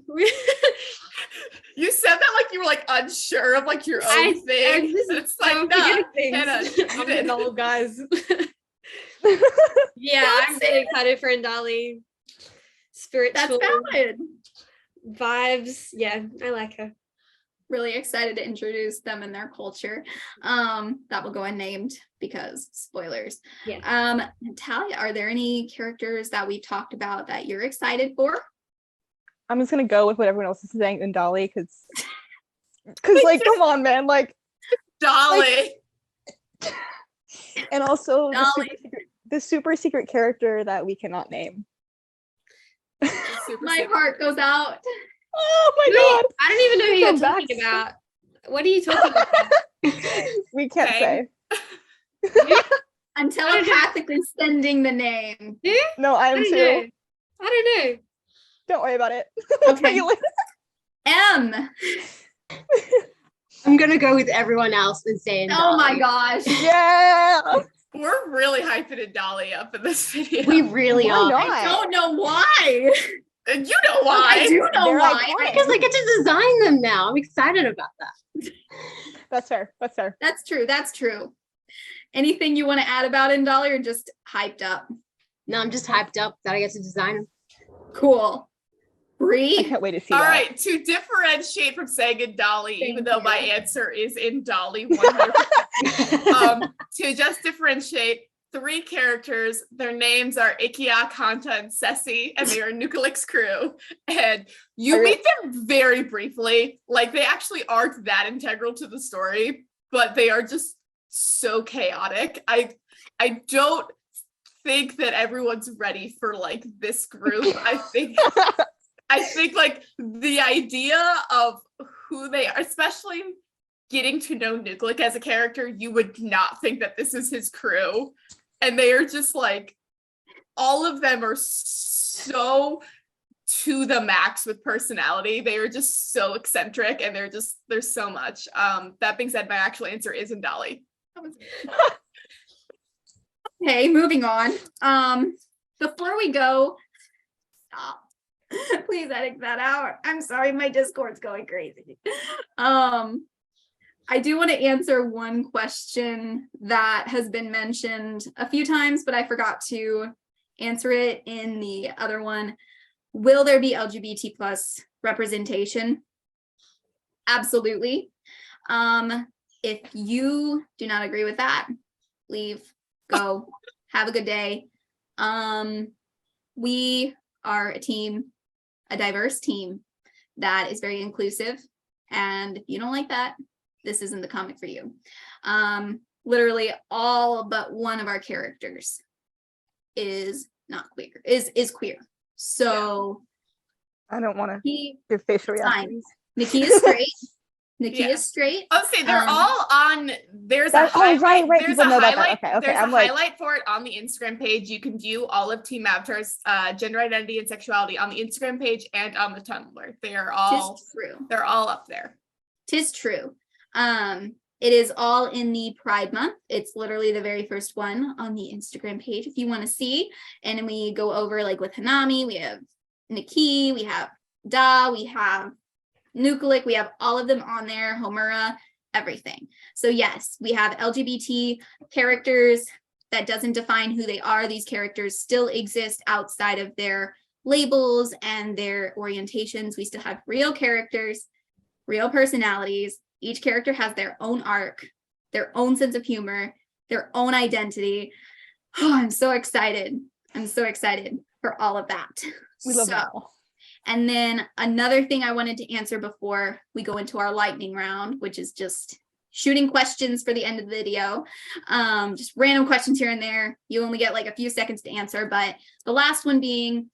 You said that like you were like unsure of like your own thing. It's like, nah, Hannah, you I'm did. getting old, guys. Yeah, Don't I'm say really excited for Ndali. That's Spiritual valid. vibes. Yeah, I like her. Really excited to introduce them and their culture. That will go unnamed because spoilers. Yeah. Natalia, are there any characters that we've talked about that you're excited for? I'm just gonna go with what everyone else is saying in Dolly because like come on, man, like Dolly. and also Dolly. the super secret character that we cannot name. My heart goes out. Oh my Wait, god. I don't even know who you're Come back. talking about. What are you talking about? We can't Okay. say. I'm telepathically sending the name. Who? No, I I am don't too. know. I don't know. Don't worry about it. I'll tell Okay. you later. M. I'm gonna go with everyone else and say Oh my Ndali. gosh. Yeah. We're really hyping Dolly up in this video. We really Why are. not? I don't know why. And you know why. I do know They're why. iconic. Because I get to design them now. I'm excited about that. That's fair. That's fair. That's true. That's true. Anything you want to add about Ndali or just hyped up? No, I'm just hyped up that I get to design them. Cool. I Bree? can't wait to see All that. right, to differentiate from saying in Dolly, even Thank though my you. answer is in Dolly 100%. To just differentiate 3 characters, their names are Ikia, Kanta, and Ceci, and they are Nucleix crew. And you meet them very briefly. Like they actually aren't that integral to the story, but they are just so chaotic. I don't think that everyone's ready for like this group. I think like the idea of who they are, especially getting to know Nucleix as a character, you would not think that this is his crew. And they are just like, all of them are so to the max with personality. They are just so eccentric and there's so much. That being said, my actual answer is in Dolly. Okay, moving on. Before we go, stop. Please edit that out. I'm sorry, my Discord's going crazy. I do want to answer one question that has been mentioned a few times, but I forgot to answer it in the other one. Will there be LGBT plus representation? Absolutely. If you do not agree with that, leave, go, have a good day. We are a team, a diverse team that is very inclusive. And if you don't like that, this isn't the comic for you. Literally all but one of our characters is not queer, is queer. So I don't want to he give facial fine. reactions. Nikki is straight. Nikki Yeah. is straight. I'll say they're all on. There's a That- oh, highlight. right, There's people a know about that. highlight. Okay, okay, There's I'm a like- highlight for it on the Instagram page. You can view all of Team Avatar's gender identity and sexuality on the Instagram page and on the Tumblr. They are all. Tis true. They're all up there. Tis true. It is all in the Pride Month. It's literally the very first one on the Instagram page if you want to see. And then we go over like with Hanami, we have Nikki, we have Da, we have Nucleix, we have all of them on there, Homura, everything. So yes, we have LGBT characters. That doesn't define who they are. These characters still exist outside of their labels and their orientations. We still have real characters, real personalities. Each character has their own arc, their own sense of humor, their own identity. Oh, I'm so excited. I'm so excited for all of that. We love So, that all. and then another thing I wanted to answer before we go into our lightning round, which is just shooting questions for the end of the video. Just random questions here and there. You only get like a few seconds to answer, but the last one being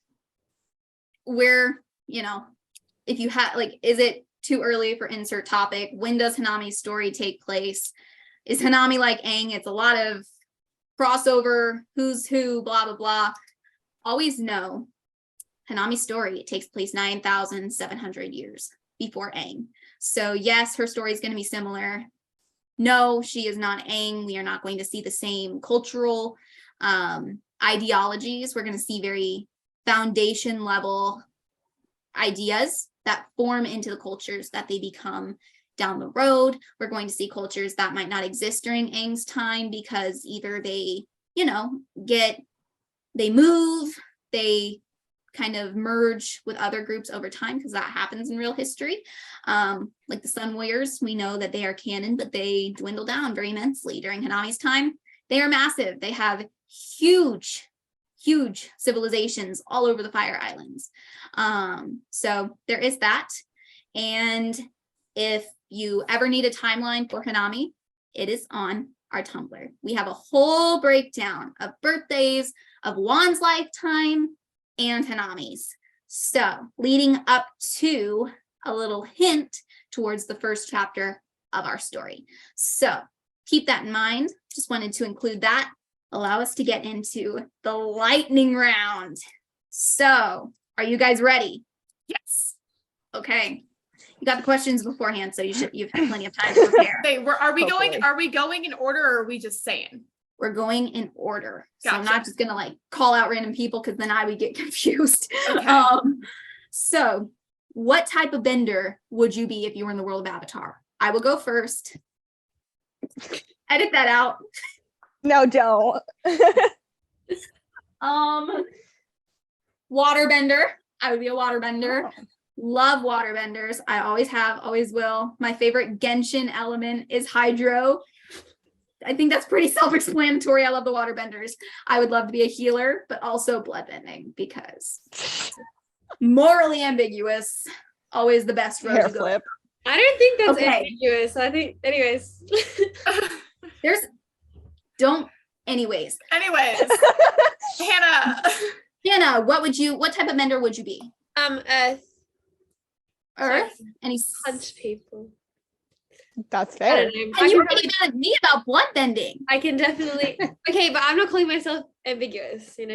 where, if you have like, is it too early for insert topic? When does Hanami's story take place? Is Hanami like Aang? It's a lot of crossover, who's who, blah, blah, blah. Always know Hanami's story takes place 9,700 years before Aang. So yes, her story is going to be similar. No, she is not Aang. We are not going to see the same cultural ideologies. We're going to see very foundation level ideas that form into the cultures that they become down the road. We're going to see cultures that might not exist during Aang's time because either they, they move, they kind of merge with other groups over time, because that happens in real history. Like the Sun Warriors, we know that they are canon, but they dwindle down very immensely during Hanami's time. They are massive. They have huge civilizations all over the Fire Islands. So there is that. And if you ever need a timeline for Hanami, it is on our Tumblr. We have a whole breakdown of birthdays, of Juan's lifetime, and Hanami's. So leading up to a little hint towards the first chapter of our story. So keep that in mind. Just wanted to include that. Allow us to get into the lightning round. So are you guys ready? Yes. Okay. You got the questions beforehand, so you've had plenty of time to prepare. Are we Hopefully. going in order, or are we just saying? We're going in order. So I'm Gotcha. not just gonna like call out random people, because then I would get confused. Okay. So what type of bender would you be if you were in the world of Avatar? I will go first. Edit that out. No, don't. Waterbender. I would be a waterbender. Love waterbenders. I always have, always will. My favorite Genshin element is hydro. I think that's pretty self-explanatory. I love the waterbenders. I would love to be a healer, but also bloodbending, because morally ambiguous, always the best road Hair to go. flip. I don't think that's Okay. ambiguous. I think, anyways. Anyways, Hannah. what type of bender would you be? Earth. Earth? Any Punch people. That's I fair. don't know. And you were getting mad at me about blood bending. I can definitely. Okay, but I'm not calling myself ambiguous. I'd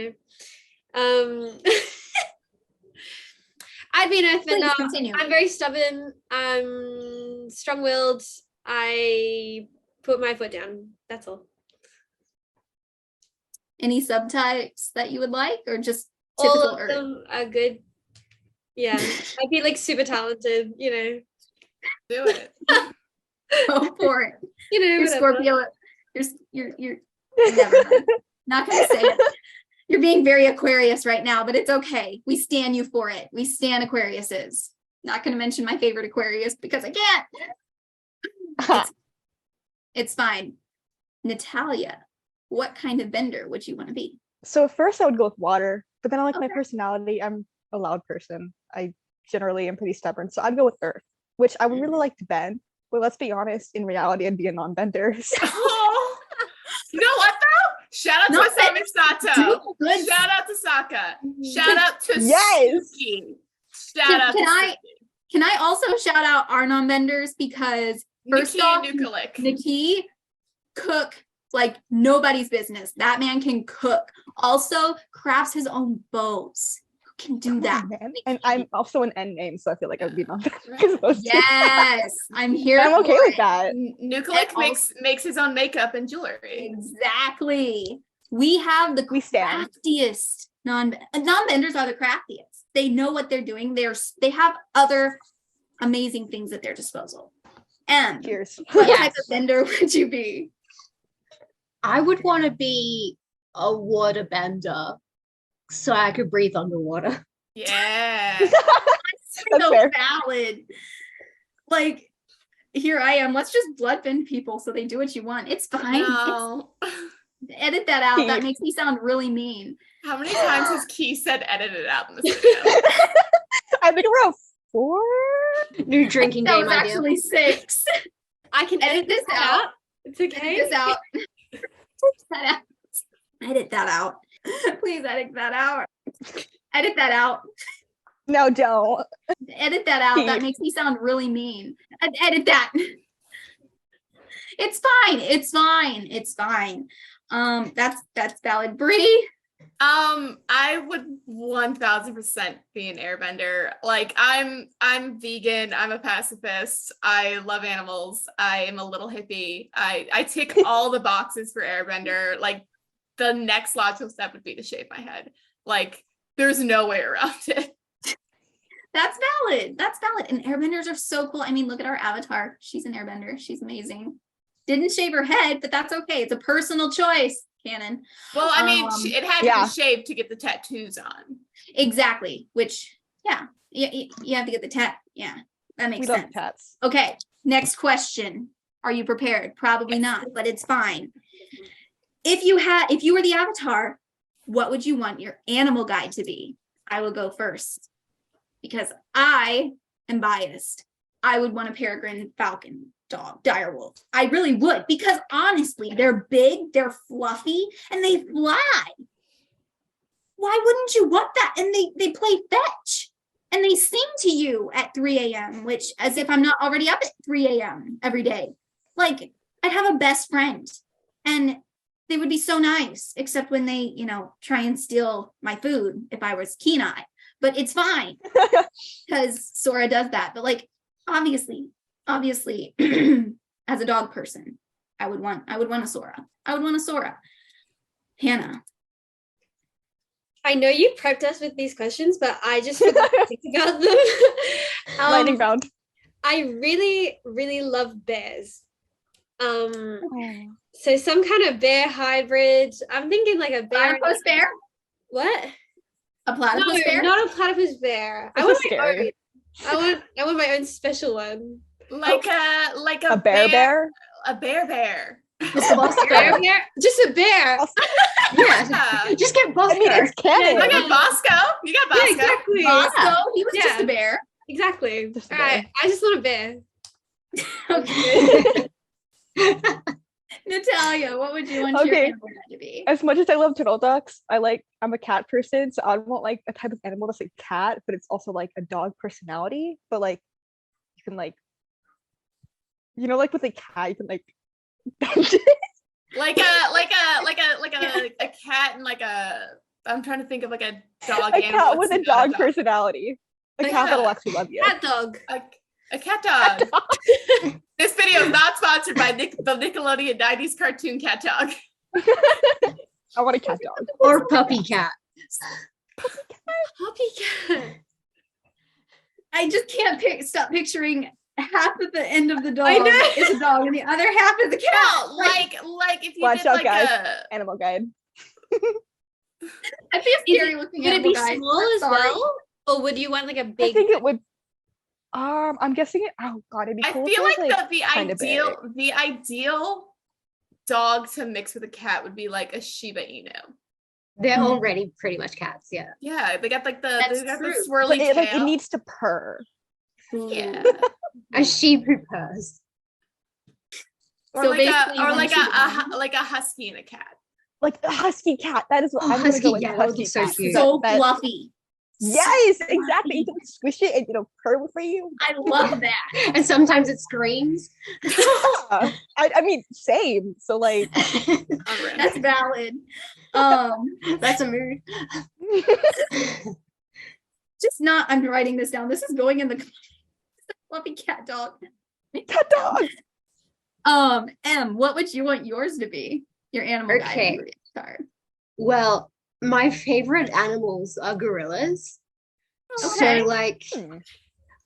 be an Please earthbender. continue. I'm very stubborn. I'm strong-willed. I put my foot down. That's all. Any subtypes that you would like, or just All typical of Earth? them are good. Yeah, I'd be like super talented. Do it. Go for it. You're Whatever. Scorpio. You're never mind. Not gonna say it. You're being very Aquarius right now, but it's okay. We stan you for it. We stan Aquariuses. Not gonna mention my favorite Aquarius because I can't. It's fine. Natalia, what kind of bender would you want to be? So at first I would go with water, but then I like my Okay. personality. I'm a loud person. I generally am pretty stubborn. So I'd go with earth, which I would really like to bend. But let's be honest, in reality, I'd be a non-bender. So Oh, you know what though? Shout out Not to Asami Sato. Good. Shout out to Sokka. Shout out to Yes. Suki. Shout out to Can I also shout out our non-benders, because first Nikki off, and Nukulik. Nikki cook like nobody's business. That man can cook. Also crafts his own bows. Who can do that? man. And I'm also an N name, so I feel like I would be non-bender. Yes, I'm here. I'm okay for with it. that. Nukulik And makes his own makeup and jewelry. Exactly. We have the We stand. craftiest non-benders are the craftiest. They know what they're doing. They have other amazing things at their disposal. And Cheers. what Yes. type of bender would you be? I would want to be a water bender so I could breathe underwater. Yeah. That's So fair. valid. Like, here I am. Let's just bloodbend people so they do what you want. It's fine. No. Edit that out. That Keith. makes me sound really mean. How many times has Key said edit it out in this video? I think around 4. New drinking That game was idea. actually 6. I can Edit this out. It's okay. Edit this out. That out. Edit that out. Please edit that out. Edit that out. No, don't. Edit that out. That Keith. makes me sound really mean. Edit that. It's fine. It's fine. It's fine. That's valid. Bree. I would 1000% be an airbender. Like I'm vegan, I'm a pacifist, I love animals, I am a little hippie. I tick all the boxes for airbender. Like the next logical step would be to shave my head. Like, there's no way around it. That's valid. That's valid. And airbenders are so cool. I mean, look at our avatar. She's an airbender. She's amazing. Didn't shave her head, but that's okay. It's a personal choice, Canon. Well, I mean, it had to yeah. be shaved to get the tattoos on. Exactly. Which, yeah, you have to get the tat. Yeah, that makes We love sense. tats. Okay, next question. Are you prepared? Probably not, but it's fine. If you were the avatar, what would you want your animal guide to be? I will go first because I am biased. I would want a peregrine falcon dog, direwolf. I really would, because honestly, they're big, they're fluffy, and they fly. Why wouldn't you want that? And they play fetch. And they sing to you at 3 a.m., which, as if I'm not already up at 3 a.m. every day. Like, I'd have a best friend. And they would be so nice, except when they, try and steal my food if I was KnA. But it's fine, because Sora does that. But, like, obviously, as a dog person, I would want a Sora. I would want a Sora. Hannah. I know you prepped us with these questions, but I just forgot to think about them. Lightning round. I really, really love bears. So some kind of bear hybrid. I'm thinking like a bear. Platypus bear? What? A platypus bear? Not a platypus bear. I want my own. I want my own special one. Like a bear? A bear. Just a Bosco. Just a bear. Yeah. Just get Bosco. I mean, it's canon. I got Bosco. You got Bosco. Yeah, exactly. Bosco? He was just Yeah. a bear. Exactly. Just a All right. I just want a bear. Okay. Natalia, what would you want your Okay. animal guide to be? As much as I love turtle ducks, I'm a cat person, so I want like a type of animal that's like cat, but it's also like a dog personality. But like you can like, like with a cat, you can like Like a cat and like a. I'm trying to think of like a dog. a animal cat with that's a not dog personality. A Like cat a- that'll actually love you. Cat dog. A cat dog. This video is not sponsored by the Nickelodeon 90s cartoon cat dog. I want a cat dog. Or puppy cat. Puppy cat. I just can't stop picturing half of the end of the dog I know. is a dog and the other half is a cat. No, like if you Watch did out, like guys. a. Animal guide. I feel scary looking Would at it be guys. small I'm as sorry. well? Or would you want like a I big? think it would. I'm guessing it. Oh god, it'd be I cool. if feel it was, like kinda the ideal dog to mix with a cat would be like a Shiba Inu. They're already pretty much cats, yeah. Yeah, they got like the That's they got true. the But swirly it, tail. it needs to purr. Yeah. A sheep who purrs. Or So like basically a you or want like a husky and a cat. Like a husky cat. That is what Oh, I'm gonna husky, go with. yeah, a that would husky be so cat. cute. So That- fluffy. Yes, exactly. You can squish it and purr for you. I love that. And sometimes it screams. Yeah. I mean, same. So like, That's valid. That's a mood. Just not. I'm writing this down. This is going in the fluffy cat dog. cat dog. M, what would you want yours to be? Your animal guide. Okay. for the avatar. Well, my favorite animals are gorillas. Okay. So like Hmm.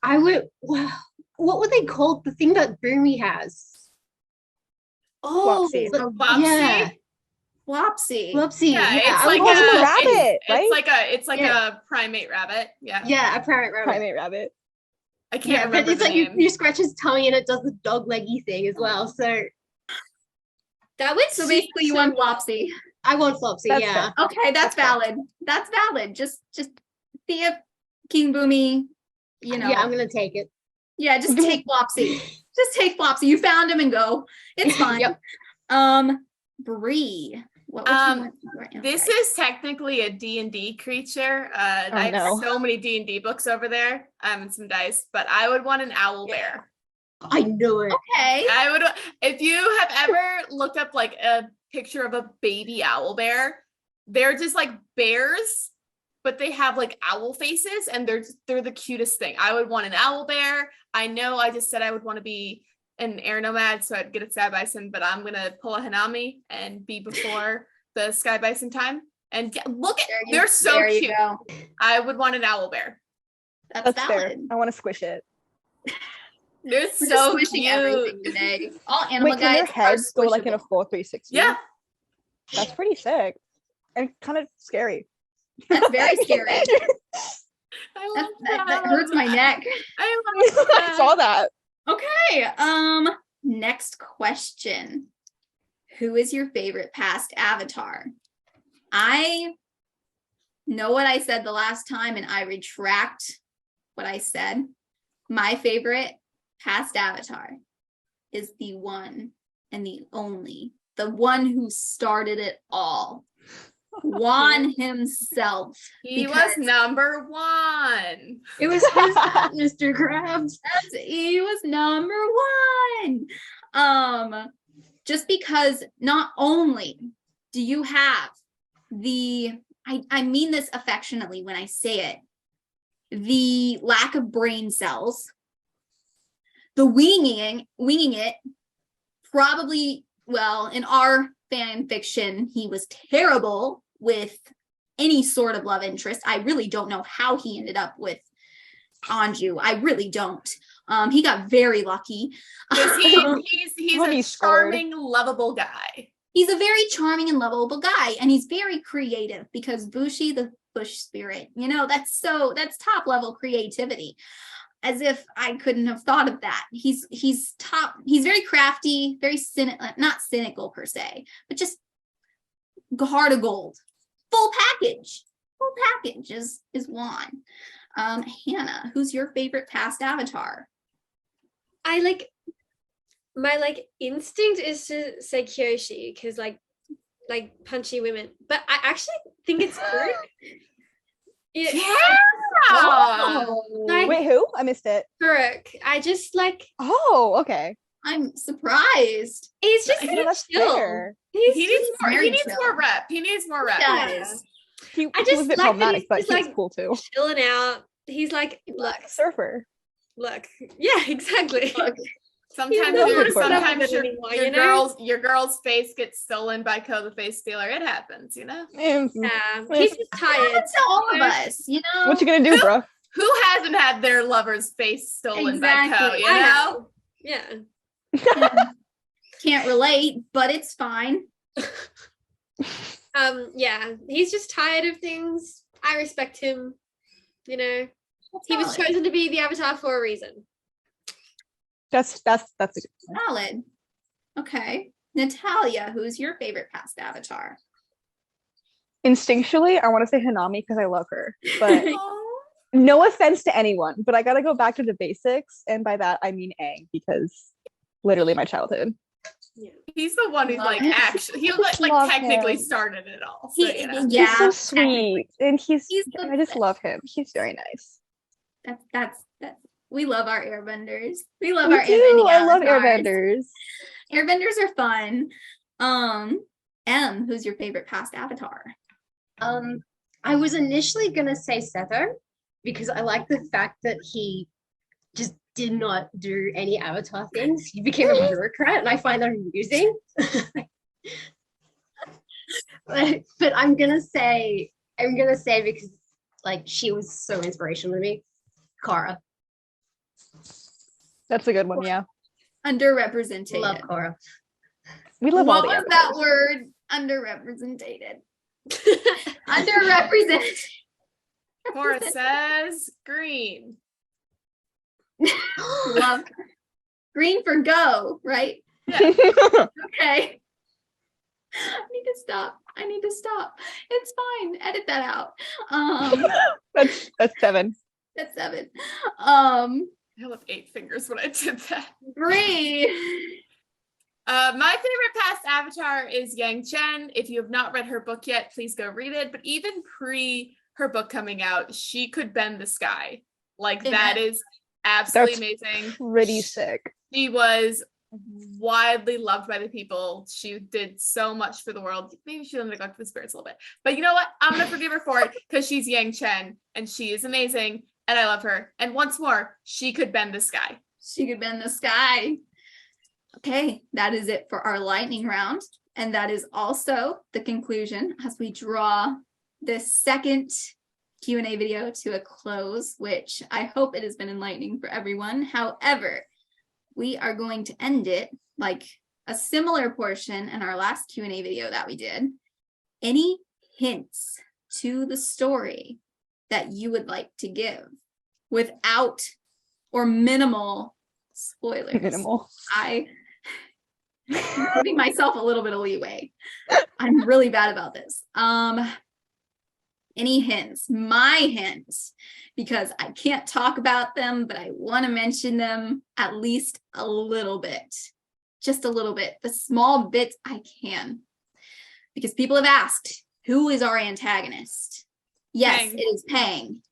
I would what would they call the thing that Boomy has? Oh, Flopsy. Flopsy? Yeah. Flopsy. Flopsy. Yeah, Yeah, it's I like would also want a a rabbit, right? It's like Yeah. a primate rabbit. Yeah. Yeah, a parrot rabbit. Primate rabbit. I can't Yeah, but remember it's the like you, name. you scratch his tummy and it does the dog leggy thing as well. So That would So basically, you want Flopsy. I want Flopsy, That's yeah. Okay, that's valid. That's valid. Just see if King Boomy, Yeah, I'm gonna take it. Yeah, just take Flopsy. Just take Flopsy. You found him and go. It's fine. Yep. Bree. What would you want your animal This guide? is technically a D&D creature. I have no. so many D&D books over there, and some dice, but I would want an owl bear. I knew it. Okay. I would, if you have ever looked up like a picture of a baby owl bear, they're just like bears, but they have like owl faces, and they're the cutest thing. I would want an owl bear. I know I just said I would want to be an air nomad, so I'd get a sad bison, but I'm gonna pull a Hanami and be before the sky bison time. And look at, There you- they're so there you cute. go. I would want an owl bear. That's That's fair. valid. I want to squish it. They're We're just so squishing everything cute. today. All animal Wait, can their guys are heads go like in a squishable. full 360? Yeah. That's pretty sick. And kind of scary. That's very scary. I love That hurts my neck. I love I that. saw that. Okay. Next question. Who is your favorite past avatar? I know what I said the last time, and I retract what I said. My favorite past avatar is the one and the only, the one who started it all. Juan himself. He was because- number one. It was his fault, Mr. Krabs. He was number one. Just because not only do you have the, I mean this affectionately when I say it, the lack of brain cells, the winging it, probably, well, in our fan fiction, he was terrible with any sort of love interest. I really don't know how he ended up with Anju. I really don't. He got very lucky. Because he's When a he scored. charming, lovable guy. He's a very charming and lovable guy, and he's very creative because Bushi, the bush spirit, that's top level creativity. As if I couldn't have thought of that. He's very crafty, very not cynical per se, but just heart of gold. Full package is Juan. Hannah, who's your favorite past avatar? My instinct is to say Kyoshi because like punchy women, but I actually think it's Brooke. Yeah. Like, Wait, who? I missed it. Brooke. I just Oh, okay. I'm surprised. he's just Yeah, that's chill. fair. He's He needs more. very He needs chill. more rep. He needs more rep. does. He I was just a bit like that problematic, he's but just, he's like, cool too. chilling out. He's like, look, Surfer. yeah, exactly. Look, Sometimes, doesn't your, look for sometimes that your, anymore, your you know? your girl's face gets stolen by Ko the Face Stealer. It happens, Yeah, Yeah. he's just tired. that's to all of us, What you gonna do, bro? Who hasn't had their lover's face stolen by Ko? Exactly. You I know? Yeah. Can't relate, but it's fine. Yeah, he's just tired of things. I respect him. He was Solid. chosen to be the avatar for a reason. That's a good one. Solid. Okay. Natalia, who's your favorite past avatar? Instinctually, I want to say Hanami because I love her. But Aw. no offense to anyone, but I gotta go back to the basics, and by that I mean Aang because literally my childhood. Yeah. He's the one who's Love like him. actually he just like love technically him. started it all. So, He- you know. yeah, He's so sweet, and He's the I just best. love him. He's very nice. That's we love our airbenders. We love Me our too. airbending I love avatars. airbenders. Airbenders are fun. Who's your favorite past avatar? I was initially gonna say Setho because I like the fact that he just did not do any avatar things. He became a bureaucrat, and I find that amusing. but I'm gonna say because she was so inspirational to me, Kara. That's a good one. Yeah, Underrepresented. Love Kara. we love all What the was that avatars. word? Underrepresented. Underrepresented. Cora says green. Love green for go, right? Yeah. Okay. I need to stop. It's fine. Edit that out. that's 7. That's 7. I held up 8 fingers when I did that. Bree. My favorite past avatar is Yang Chen. If you have not read her book yet, please go read it. But even pre her book coming out, she could bend the sky. Like that Amen. is absolutely That's amazing. Pretty sick. She was widely loved by the people. She did so much for the world. Maybe she neglected the spirits a little bit. But you know what? I'm gonna forgive her for it because she's Yang Chen and she is amazing and I love her. And once more, she could bend the sky. She could bend the sky. Okay, that is it for our lightning round. And that is also the conclusion as we draw this second Q&A video to a close, which I hope it has been enlightening for everyone. However, we are going to end it like a similar portion in our last Q&A video that we did. Any hints to the story that you would like to give without or minimal spoilers? Minimal. I'm giving myself a little bit of leeway. I'm really bad about this. Any hints? My hints, because I can't talk about them, but I want to mention them at least a little bit. Just a little bit. The small bits I can. Because people have asked, who is our antagonist? Yes, Pang. it is Pang.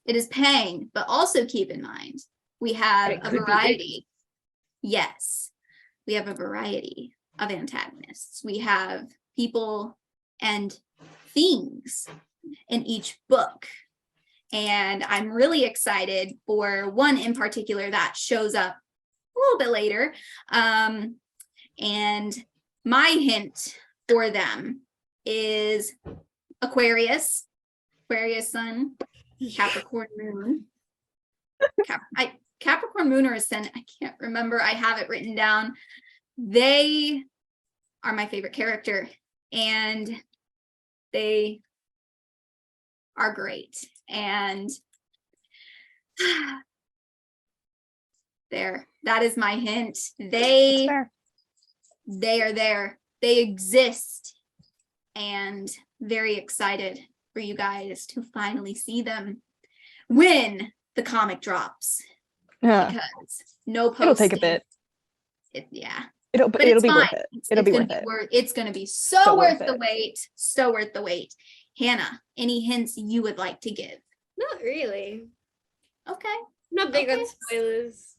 It is Pang, but also keep in mind, we have It a could be variety. Yes, we have a variety of antagonists. We have people and things in each book. And I'm really excited for one in particular that shows up a little bit later. And my hint for them is Aquarius sun, Capricorn moon. Capricorn moon or ascendant, I can't remember. I have it written down. They are my favorite character, and they are great. And there, that is my hint. They Fair. are there. They exist, and very excited for you guys to finally see them when the comic drops. Yeah. Because no posting. It'll take a bit. Yeah. It'll But be it's fine. worth it. It'll be worth it. It's going to be so So worth worth the it. wait. So worth the wait. Hannah, any hints you would like to give? Not really. Okay. I'm not big on Okay. spoilers.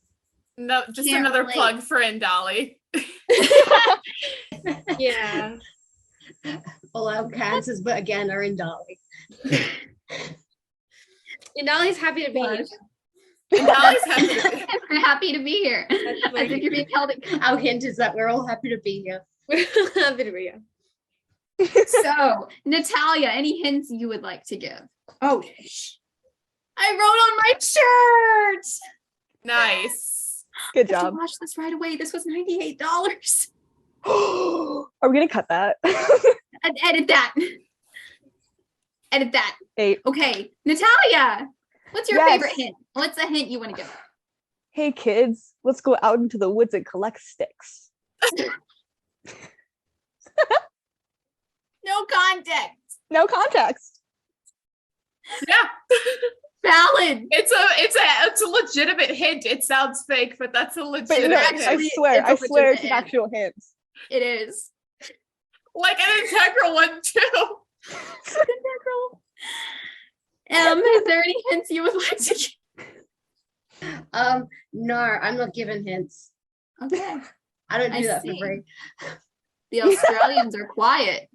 No, just Can't another relate. plug for Indali. Yeah. All our cancers, but again, are in Dolly. And Dolly's happy to be here. Indali's happy to be. We're happy to be here. That's I my think you're being held. Our hint is that we're all happy to be here. happy to be here. So, Natalia, any hints you would like to give? Oh, I wrote on my shirt. Nice. Good I have to job. watch this right away. This was $98. Are we gonna cut that? Edit that. Edit that. 8. Okay, Natalia, what's your Yes. favorite hint? What's a hint you want to give? Hey kids, let's go out into the woods and collect sticks. No context. No context. Yeah. Valid. It's a legitimate hint. It sounds fake, but that's a But legitimate no, hint. actually- I swear it's a it's legitimate an actual hint. It is. Like an integral one too. Is there any hints you would like to give? No, I'm not giving hints. Okay. I don't I do that see. for free. The Australians are quiet.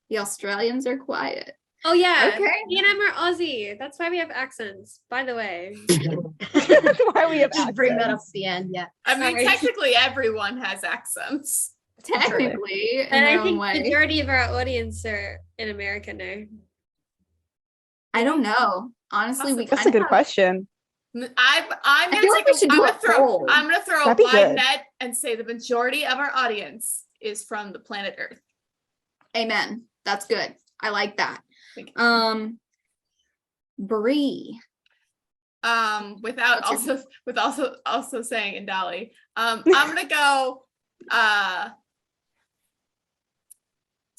The Australians are quiet. Oh yeah. Okay. Me and Em are Aussie. That's why we have accents, by the way. That's why we have Just bring that up accents. at the end, yeah. I mean, Sorry. technically everyone has accents. Technically, in And their I own think way. majority of our audience are in America now. I don't know. Honestly, we That's a kind good of question. I'm feel like we should do a poll. I'm gonna throw a That'd be wide good. net and say the majority of our audience is from the planet Earth. Amen. That's good. I like that. Thank Bree. Without What's also saying Indali. I'm gonna go I'm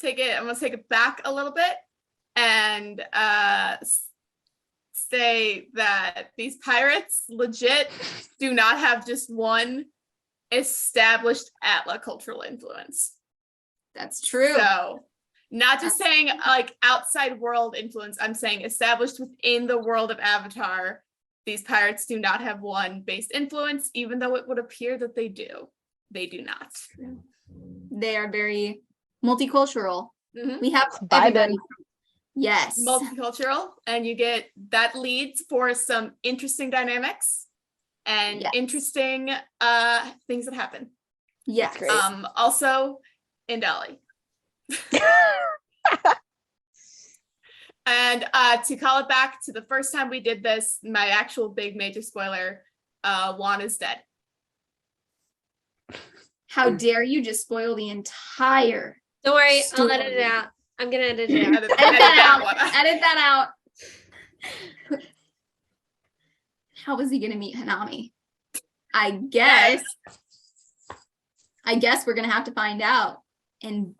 gonna take it back a little bit and say that these pirates legit do not have just one established Atla cultural influence. That's true. So not just saying like outside world influence, I'm saying established within the world of Avatar. These pirates do not have one based influence, even though it would appear that they do. They do not. They are very multicultural. Mhm. We have Vibing. everybody. Yes. Multicultural, and you get that leads for some interesting dynamics and Yes. interesting things that happen. Yes. Great. Also, in Delhi. And to call it back to the first time we did this, my actual big major spoiler, Juan is dead. How dare you just spoil the entire. Don't worry, I'll Story. edit it out. I'm gonna edit it out. Edit Edit that one. out. Edit that out. How was he gonna meet Hanami? I guess we're gonna have to find out in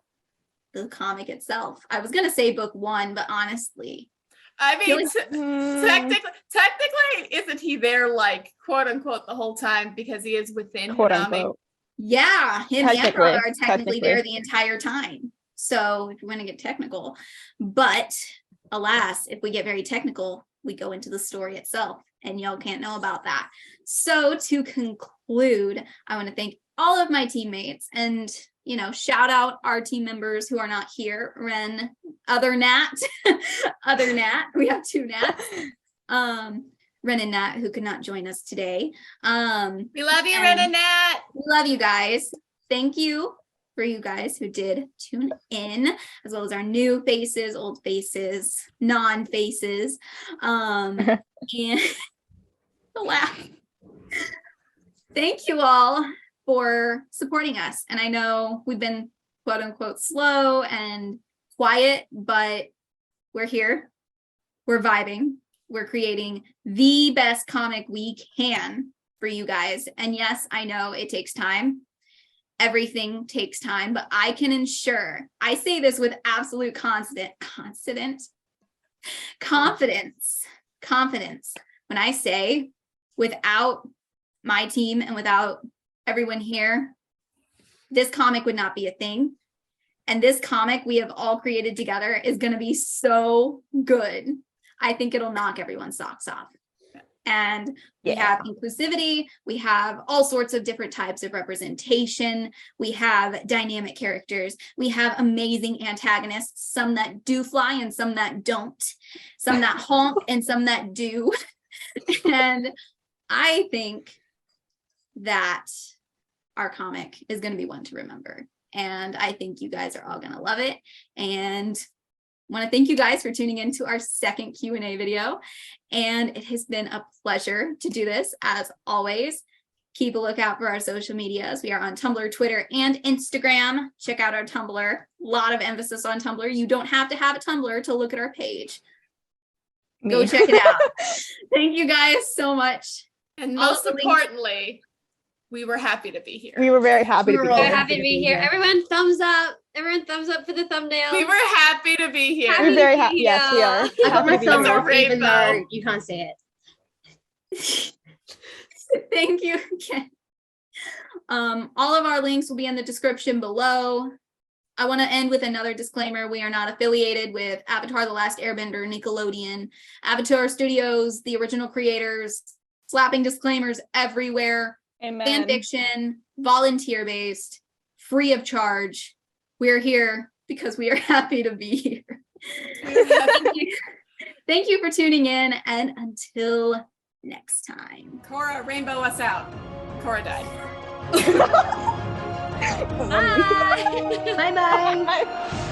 the comic itself. I was gonna say book 1, but honestly, I mean, Mm, technically, isn't he there, like, quote unquote, the whole time because he is within quote Hanami? unquote. yeah, him and Technically, Rod are technically there technically. the entire time. So if you want to get technical, but alas, if we get very technical, we go into the story itself, and y'all can't know about that. So to conclude, I want to thank all of my teammates and, you know, shout out our team members who are not here. Ren, other Nat, other Nat. We have 2 Nats. Ren and Nat, who could not join us today. We love you, And- Ren and Nat. We love you guys. Thank you for you guys who did tune in, as well as our new faces, old faces, non-faces. And the laugh. Thank you all for supporting us. And I know we've been quote unquote slow and quiet, but we're here. We're vibing. We're creating the best comic we can for you guys. And yes, I know it takes time. Everything takes time, but I can ensure, I say this with absolute confidence. When I say without my team and without everyone here, this comic would not be a thing. And this comic we have all created together is going to be so good. I think it'll knock everyone's socks off. And we have inclusivity, we have all sorts of different types of representation, we have dynamic characters, we have amazing antagonists, some that do fly and some that don't, some that honk and some that do. And I think that our comic is going to be one to remember. And I think you guys are all going to love it. And want to thank you guys for tuning into our second Q&A video. And it has been a pleasure to do this, as always. Keep a lookout for our social medias. We are on Tumblr, Twitter, and Instagram. Check out our Tumblr. A lot of emphasis on Tumblr. You don't have to have a Tumblr to look at our page. Go check it out. Thank you guys so much. And most Also, importantly, we were happy to be here. We were very happy to We be were all here. We're happy to be here. Everyone thumbs up. Everyone thumbs up for the thumbnail. We were happy to be here. Happy We're very to happy. be Yes, we are. I got Happy my to be thumb It's a here. off even though rainbow. you can't see it. Thank you again. All of our links will be in the description below. I want to end with another disclaimer. We are not affiliated with Avatar: The Last Airbender, Nickelodeon, Avatar Studios, the original creators, slapping disclaimers everywhere. Amen. Fan fiction, volunteer-based, free of charge. We're here because we are happy to be here. Thank you for tuning in, and until next time. Cora, rainbow us out. Cora died. Bye bye. Bye.